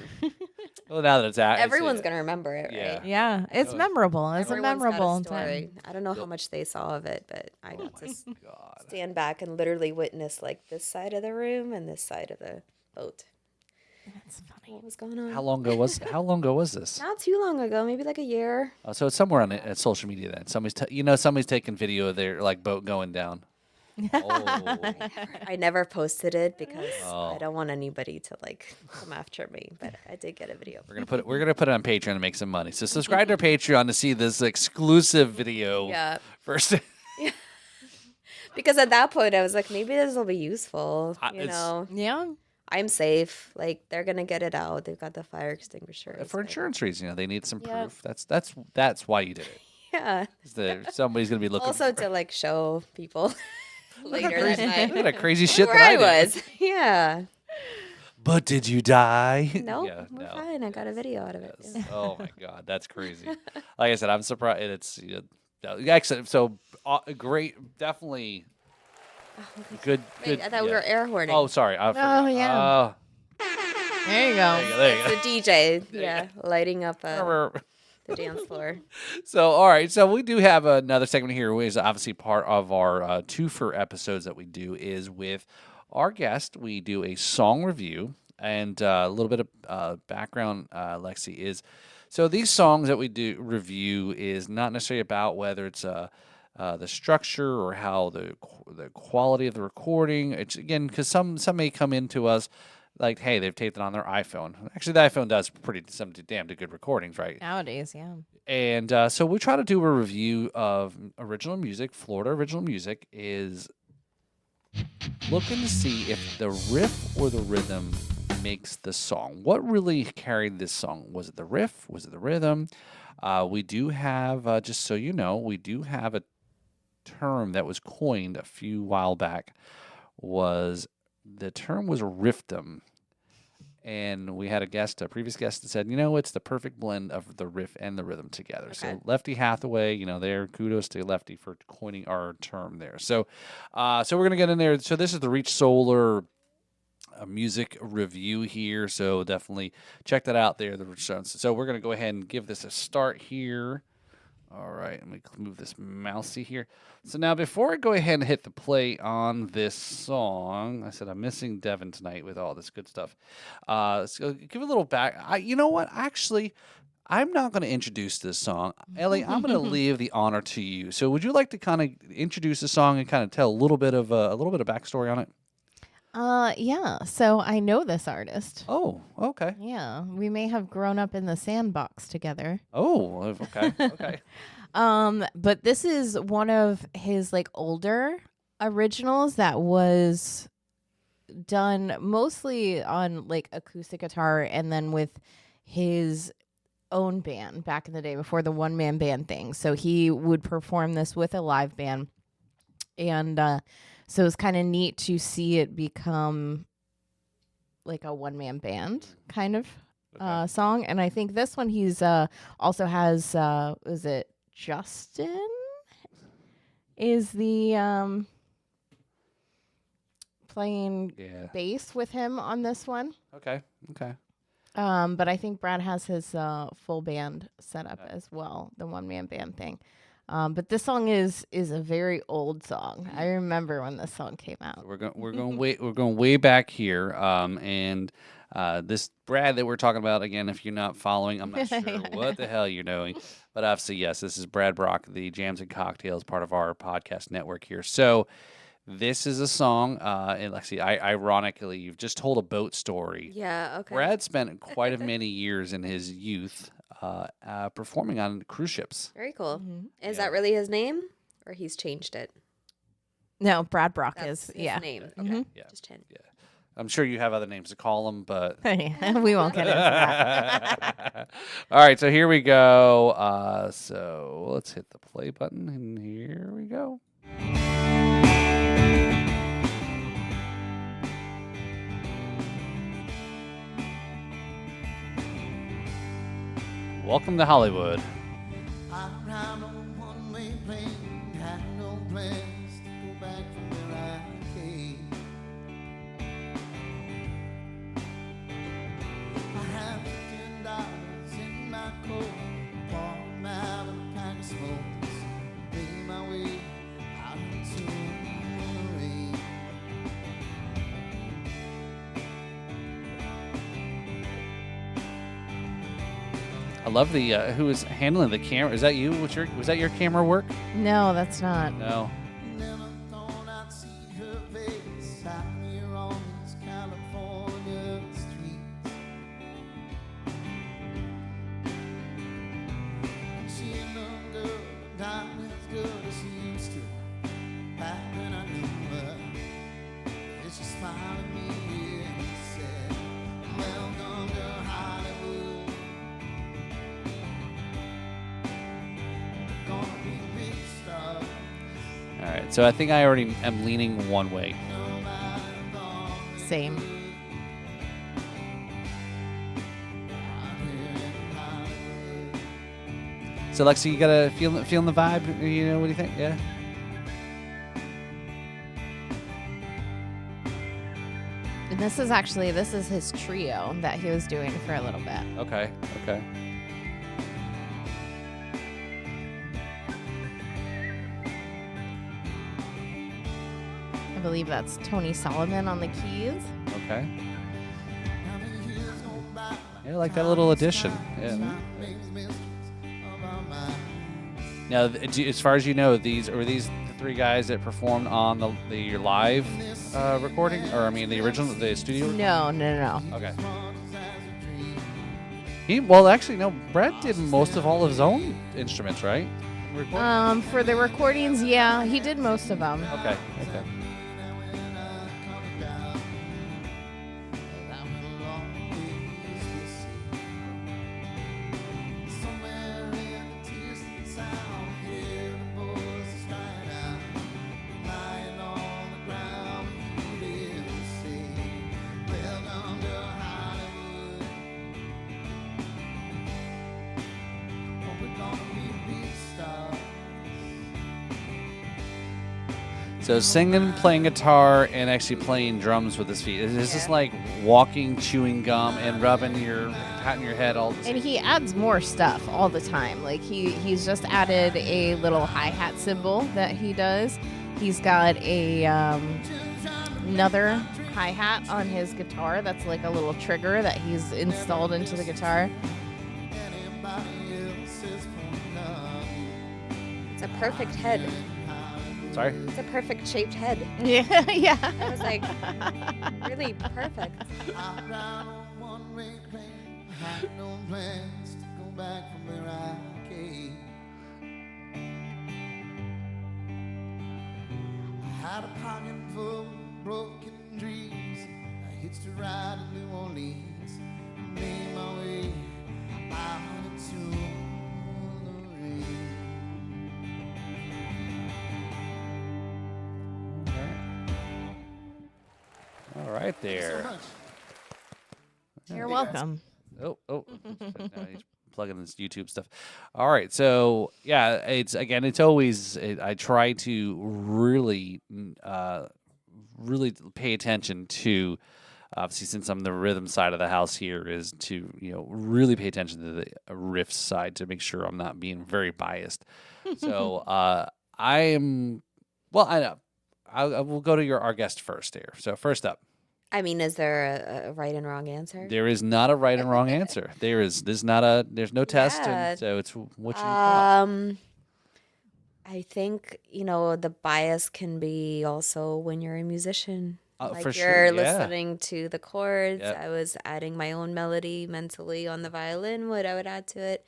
Well, now that it's out, Everyone's gonna remember it, right? Yeah, it's memorable. It's Everyone's a memorable got a story. time. I don't know how much they saw of it, but I got to God. stand back and literally witness like this side of the room and this side of the boat. That's funny. What was going on? How long ago was this? Not too long ago, maybe like a year. Oh, so it's somewhere on social media then. Somebody's taking video of their like boat going down. Oh. I never posted it because Oh. I don't want anybody to like come after me, but I did get a video. We're gonna put it on Patreon to make some money. So subscribe to our Patreon to see this exclusive video. Yeah. First. Because at that point I was like, maybe this will be useful. Yeah. I'm safe. Like they're gonna get it out. They've got the fire extinguisher. For insurance reasons, they need some Yeah. proof. That's why you did it. Yeah. Somebody's gonna be looking. Also to like show people later that night Look at that crazy shit where that I did. was. Yeah. But did you die? Nope. Yeah, We're no. fine. I got a video out of it. Yes. Oh my god, that's crazy. Like I said, I'm surprised. It's excellent. So great, definitely good. Wait, I thought we were air horning. Oh, sorry. I forgot. yeah. There you go. There you go. The DJ, yeah, lighting up the dance floor. So, all right. So we do have another segment here, which is obviously part of our twofer episodes that we do is with our guest. We do a song review and a little bit of background, Lexi, is so these songs that we do review is not necessarily about whether it's the structure or how the quality of the recording. It's again because some may come into us like, hey, they've taped it on their iPhone. Actually, the iPhone does some damn good recordings, right? Nowadays, yeah. And so we try to do a review of original music. Florida original music is looking to see if the riff or the rhythm makes the song. What really carried this song? Was it the riff? Was it the rhythm? We do have, just so you know, we do have a term that was coined a few while back. The term was riffdom. And we had a previous guest that said, it's the perfect blend of the riff and the rhythm together. Okay. So Lefty Hathaway, there, kudos to Lefty for coining our term there. So we're going to get in there. So this is the Reach Solar music review here. So definitely check that out there. So we're going to go ahead and give this a start here. All right, let me move this mousey here. So now before I go ahead and hit the play on this song, I said I'm missing Devin tonight with all this good stuff. So give a little back. You know what? Actually, I'm not going to introduce this song. Elly, I'm going to leave the honor to you. So would you like to kind of introduce the song and kind of tell a little bit of backstory on it? Yeah. So I know this artist. Oh, okay. Yeah, we may have grown up in the sandbox together. Oh, okay, okay. But this is one of his older originals that was done mostly on acoustic guitar and then with his own band back in the day before the one-man band thing. So he would perform this with a live band. And so it's kind of neat to see it become a one-man band kind of song. And I think this one he's also has, is it Justin? Is the playing bass with him on this one. Okay. But I think Brad has his full band set up as well, the one-man band thing. But this song is a very old song. I remember when this song came out. So we're going way back here. And this Brad that we're talking about again, if you're not following, I'm not sure what the hell you're doing. But obviously, yes, this is Brad Brock, the Jams and Cocktails, part of our podcast network here. So this is a song, and Lexi, ironically, you've just told a boat story. Yeah, okay. Brad spent quite a many years in his youth performing on cruise ships. Very cool. Mm-hmm. Is that really his name? Or he's changed it? No, Brad Brock That's is. his Yeah. name. Mhm. Okay. Yeah. Just him. Yeah. I'm sure you have other names to call him, but We won't get into that. all right, so here we go. So let's hit the play button, and here we go. Welcome to Hollywood. I ride on a one-way plane, had no plans to go back from where I came. I have $15 in my coat, pour them out of a pack of smokes, made my way out into the rain. I love the who is handling the camera. Is that you? Was that your camera work? No, that's not. No. Never thought I'd see her face out here on these California streets. She looked good, not as good as she used to. Back when I knew her, and she smiled at me and said, "Welcome to Hollywood. Gonna be big star." All right, so I think I already am leaning one way. Same. So Lexi, you gotta feeling the vibe. You know, what do you think? Yeah. And this is his trio that he was doing for a little bit. Okay. Okay. I believe that's Tony Solomon on the keys. Okay. Yeah, I like that little addition. Yeah. Now, as far as you know, were these the three guys that performed on the live recording, or I mean the original, the studio? No. Okay. Well, actually, no. Brett did most of all of his own instruments, right? For the recordings, yeah, he did most of them. Okay. Okay. So singing, playing guitar, and actually playing drums with his feet. Is this like walking, chewing gum, and patting your head all the time? And he adds more stuff all the time. Like he's just added a little hi-hat cymbal that he does. He's got a another hi-hat on his guitar that's like a little trigger that he's installed into the guitar. It's a perfect head. Sorry? It's a perfect shaped head. Yeah, yeah. That was like really perfect. I ride on one-way plane, had no plans to go back from where I came. I had a pocket full of broken dreams. I hitched a ride to New Orleans, made my way out into the rain. All right there. So much. You're welcome. Oh. Now he's plugging this YouTube stuff. All right. So yeah, it's always, I try to really pay attention to, obviously since I'm the rhythm side of the house here, is to, really pay attention to the riff side to make sure I'm not being very biased. So I know. I will go to our guest first here. So first up. I mean, is there a right and wrong answer? There is not a right and wrong answer. There's no test, Yeah. and so it's what you thought. I think, the bias can be also when you're a musician. Like For you're sure, yeah. listening to the chords. Yep. I was adding my own melody mentally on the violin, what I would add to it.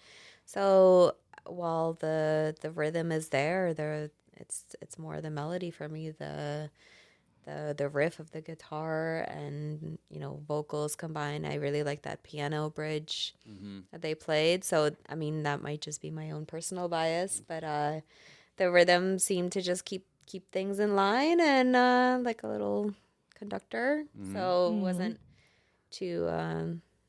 So while the rhythm is there, it's more the melody for me, the riff of the guitar and vocals combined. I really like that piano bridge that they played. So I mean that might just be my own personal bias, but the rhythm seemed to just keep things in line and like a little conductor. So it wasn't too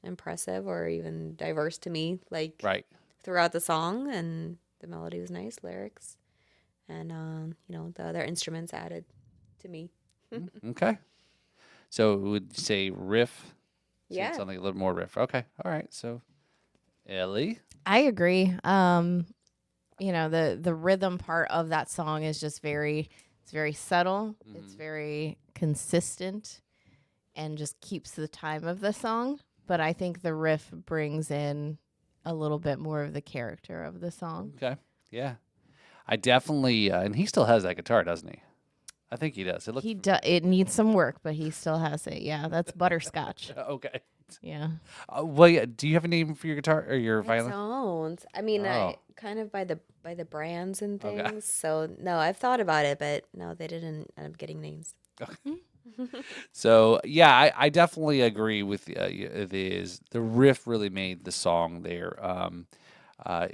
impressive or even diverse to me, like Right. throughout the song. And the melody was nice, lyrics, and the other instruments added to me. Okay. So would you say riff? Yeah. Something a little more riff. Okay. All right. So, Ellie? I agree. The rhythm part of that song is just it's very subtle. It's very consistent and just keeps the time of the song. But I think the riff brings in a little bit more of the character of the song. Okay. Yeah. I definitely, and he still has that guitar, doesn't he? I think he does. It needs some work, but he still has it. Yeah, that's butterscotch. Okay. Yeah. Well, yeah. Do you have a name for your guitar or your violin? I don't. I mean, I kind of by the brands and things. Okay. So no, I've thought about it, but no, they didn't end up getting names. So yeah, I definitely agree with the riff really made the song there.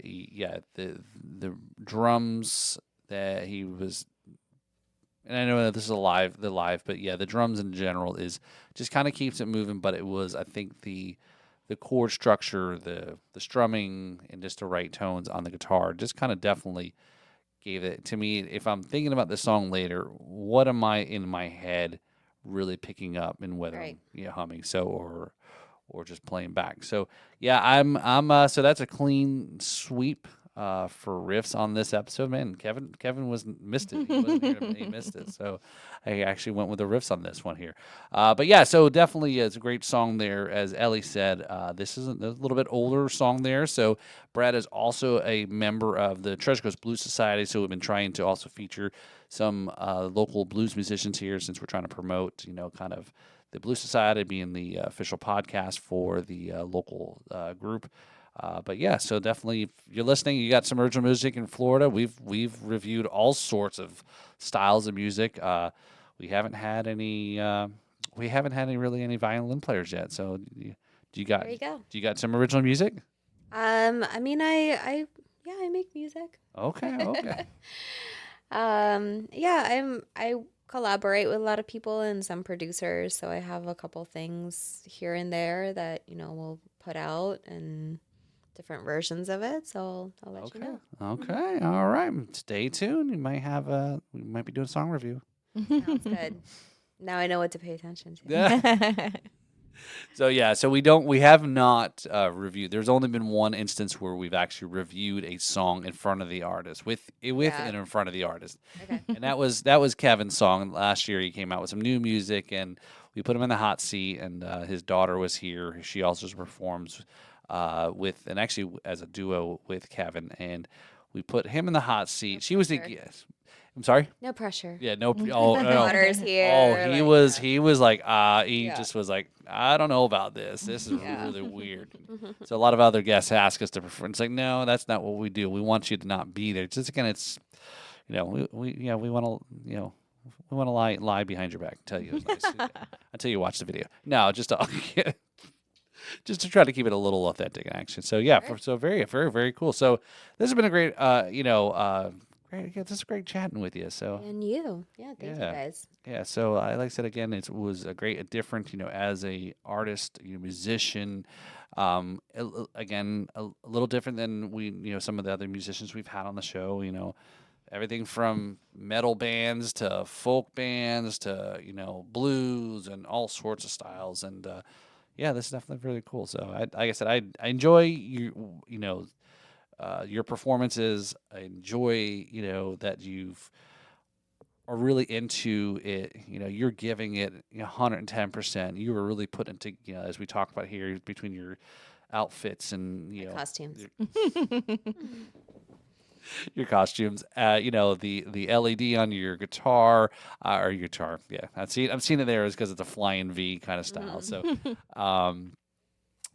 Yeah, the drums that he was. And I know that this is live, but yeah, the drums in general is just kind of keeps it moving. But it was, I think, the chord structure, the strumming, and just the right tones on the guitar just kind of definitely gave it to me. If I'm thinking about this song later, what am I in my head really picking up, and whether I'm humming or just playing back? So yeah, I'm so that's a clean sweep for riffs on this episode, man. Kevin missed it. He wasn't here, he missed it. So I actually went with the riffs on this one here. But yeah, so definitely it's a great song there. As Ellie said, this is a little bit older song there. So Brad is also a member of the Treasure Coast Blues Society. So we've been trying to also feature some local blues musicians here, since we're trying to promote, kind of the Blues Society being the official podcast for the local group. But yeah, so definitely, if you're listening, you got some original music in Florida. We've reviewed all sorts of styles of music. We haven't had any really any violin players yet. So do you got some original music? I mean, I make music. Okay. I collaborate with a lot of people and some producers, so I have a couple things here and there that we'll put out and different versions of it. So I'll let you know. Okay, all right. Stay tuned. We might be doing a song review. Sounds good. Now I know what to pay attention to. So we have not reviewed. There's only been one instance where we've actually reviewed a song in front of the artist, with and in front of the artist. Okay. And that was Kevin's song. Last year he came out with some new music, and we put him in the hot seat. And his daughter was here. She also performs with, and actually as a duo with Kevin, and we put him in the hot seat. She was I'm sorry? No pressure. Yeah, no. Oh, no. Daughter's here. Oh, he was like, just was like, I don't know about this. This is really weird. So a lot of other guests ask us to perform. It's like, no, that's not what we do. We want you to not be there. Just again, it's, we want to lie behind your back and tell you it was nice until you watch the video. No, just to try to keep it a little authentic in action. So yeah, so very, very, very cool. So this has been a great, this is great chatting with you. So and you, thank you guys. Yeah, so like I said again, it was a different, as a artist, musician. Again, a little different than some of the other musicians we've had on the show. Everything from metal bands to folk bands to blues and all sorts of styles. And this is definitely really cool. So like I said, I enjoy your performances. I enjoy, that are really into it. You're giving it 110%. You were really putting into, as we talk about here, between your outfits and costumes. Your costumes, the LED on your guitar, or your guitar. Yeah, I'm seeing it there is because it's a flying V kind of style. So,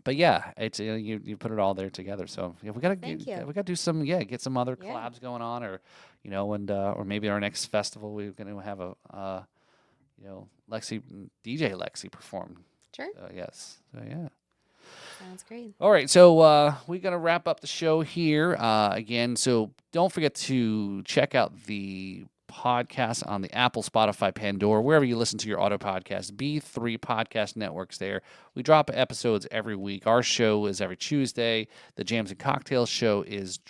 but yeah, it's you put it all there together. So yeah, Thank you. we gotta do some get some other collabs going on, or and or maybe our next festival we're gonna have a Lexi DJ Lexi perform. Sure. Yes. So yeah. Sounds great. All right, so we're going to wrap up the show here again. So don't forget to check out the podcast on the Apple, Spotify, Pandora, wherever you listen to your auto podcast. B3 Podcast Network's there. We drop episodes every week. Our show is every Tuesday. The Jams and Cocktails show is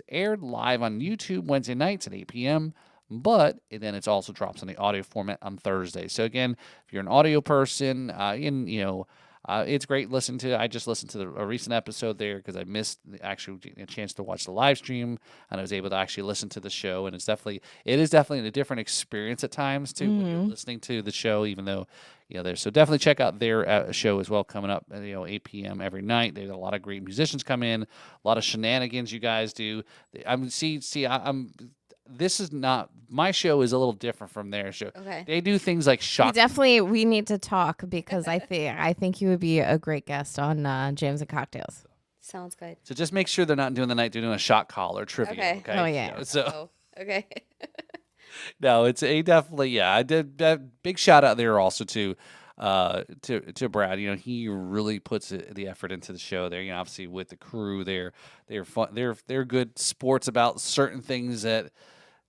aired live on YouTube Wednesday nights at 8 p.m., but then it also drops in the audio format on Thursday. So again, if you're an audio person, it's great listening to. I just listened to a recent episode there because I missed actually a chance to watch the live stream, and I was able to actually listen to the show. And it is definitely a different experience at times too when you're listening to the show, even though there. So definitely check out their show as well coming up. 8 p.m. every night. There's a lot of great musicians come in, a lot of shenanigans you guys do. This is not my show is a little different from their show. Okay. They do things like shock. We need to talk because I think you would be a great guest on Jams and Cocktails. Sounds good. So just make sure they're not doing the night. They're doing a shot call or trivia. Okay. Oh yeah. Okay. No, it's a definitely I did big shout out there also to Brad. He really puts the effort into the show there. Obviously with the crew, they're fun. They're good sports about certain things that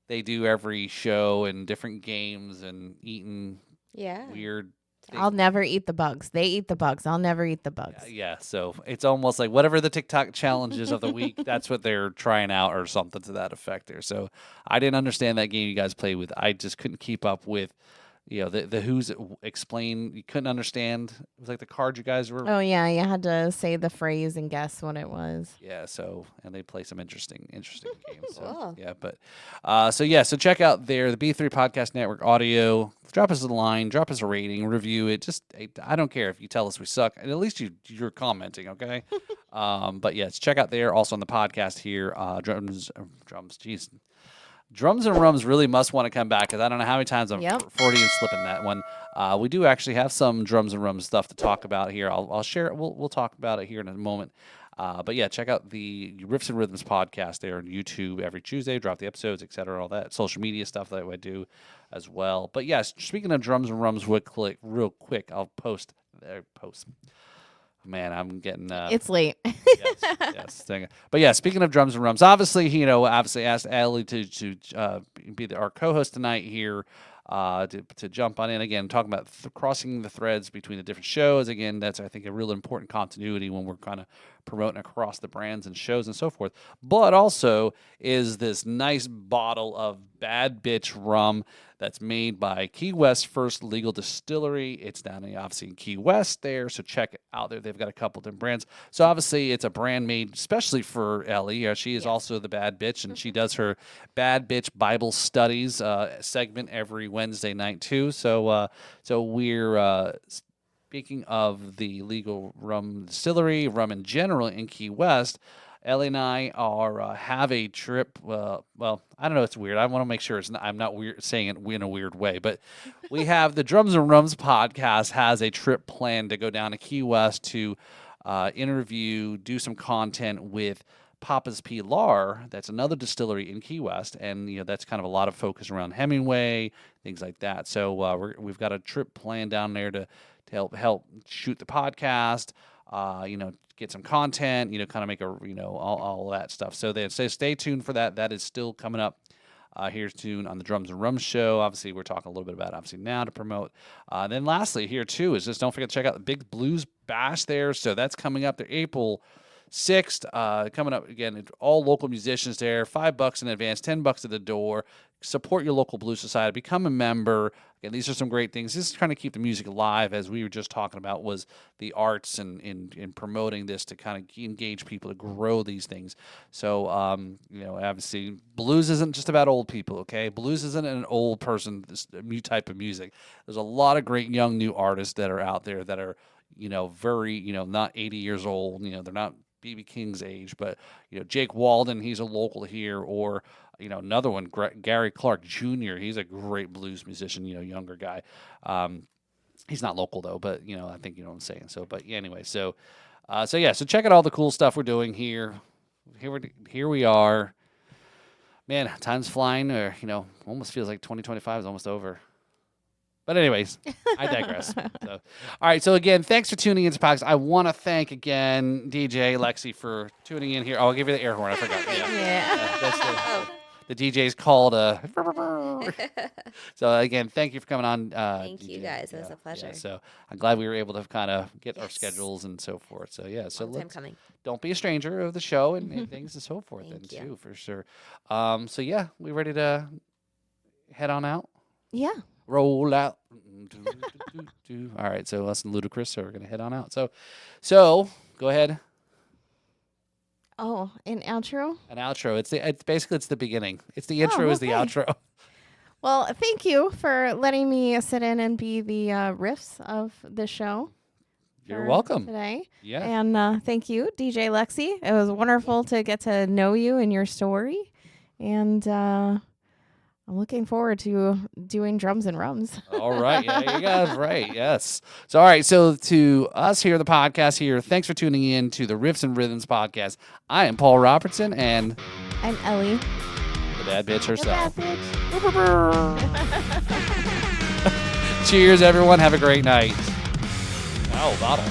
they do every show and different games and eating weird things. I'll never eat the bugs. They eat the bugs. I'll never eat the bugs. Yeah, so it's almost like whatever the TikTok challenges of the week, that's what they're trying out or something to that effect there. So I didn't understand that game you guys played with. I just couldn't keep up with the who's explain. You couldn't understand. It was like the cards you guys were. Oh yeah, you had to say the phrase and guess what it was. Yeah. So and they play some interesting games. So, Cool. Yeah, but so check out the B3 Podcast Network audio. Drop us a line, drop us a rating, review it. Just I don't care if you tell us we suck. At least you're commenting, okay? But yes, check out there. Also on the podcast here, drums. Jeez. Drums and Rums really must want to come back because I don't know how many times I'm 40 and slipping that one. We do actually have some Drums and Rums stuff to talk about here. I'll share it. We'll talk about it here in a moment. But yeah, check out the Riffs and Rhythms podcast there on YouTube every Tuesday. Drop the episodes, etc. All that social media stuff that I do as well. But yes, speaking of Drums and Rums, real quick, I'll post. Man, I'm getting. It's late. yes. But yeah, speaking of Drums and Rums, obviously asked Elly to be our co-host tonight here, to jump on in again, talking about crossing the threads between the different shows. Again, that's I think a real important continuity when we're kind of promoting across the brands and shows and so forth. But also is this nice bottle of Bad Bitch rum that's made by Key West First Legal Distillery. It's down obviously in Key West there, so check it out there. They've got a couple different brands. So obviously it's a brand made especially for Elly. She is also the Bad Bitch, and she does her Bad Bitch Bible Studies segment every Wednesday night too. So we're speaking of the legal rum distillery, rum in general in Key West. Elly and I have a trip. Well, I don't know. It's weird. I want to make sure I'm not weird saying it in a weird way, but we have the Drums and Rums podcast has a trip planned to go down to Key West to interview, do some content with Papa's Pilar. That's another distillery in Key West, and that's kind of a lot of focus around Hemingway, things like that. So we've got a trip planned down there to help shoot the podcast. Get some content, kind of make all that stuff. So stay tuned for that. That is still coming up here soon on the Drums and Rums show. Obviously, we're talking a little bit about it now to promote. Then lastly, here too is just don't forget to check out the Big Blues Bash there. So that's coming up there April 6th. Coming up again, all local musicians there. $5 in advance, $10 at the door. Support your local blues society. Become a member. Again, these are some great things. This is trying to keep the music alive, as we were just talking about, was the arts and in promoting this to kind of engage people to grow these things. So, obviously, blues isn't just about old people, okay? Blues isn't an old person new type of music. There's a lot of great young new artists that are out there that are, very, not 80 years old. They're not B.B. King's age, but Jake Walden, he's a local here, or another one, Gary Clark Jr. He's a great blues musician, younger guy. He's not local though, but I think you know what I'm saying. So, but anyway, so So check out all the cool stuff we're doing here. Here we are. Man, time's flying, or almost feels like 2025 is almost over. But anyways, I digress. All right. So again, thanks for tuning into podcast. I want to thank again DJ Lexi for tuning in here. Oh, I'll give you the air horn. I forgot. Yeah. That's the DJ's called. So again, thank you for coming on. Thank DJ. you guys. It was a pleasure. So I'm glad we were able to kind of get our schedules and so forth. So so long time coming. Don't be a stranger of the show and things and so forth. Too, for sure. So we ready to head on out? Yeah. Roll out. All right, so less than ludicrous, so we're gonna head on out. So go ahead. Oh, an outro? An outro. It's basically the beginning. It's the intro is the outro. Well, thank you for letting me sit in and be the riffs of the show. You're welcome. Today. Yeah. And thank you, DJ Lexi. It was wonderful to get to know you and your story. And I'm looking forward to doing drums and rums. All right. Yeah, you guys right. Yes. So, all right. So, to us here, the podcast here, thanks for tuning in to the Riffs and Rhythms podcast. I am Paul Robertson, and I'm Elly. The bad bitch herself. The bad bitch. Cheers, everyone. Have a great night. Oh, bottle.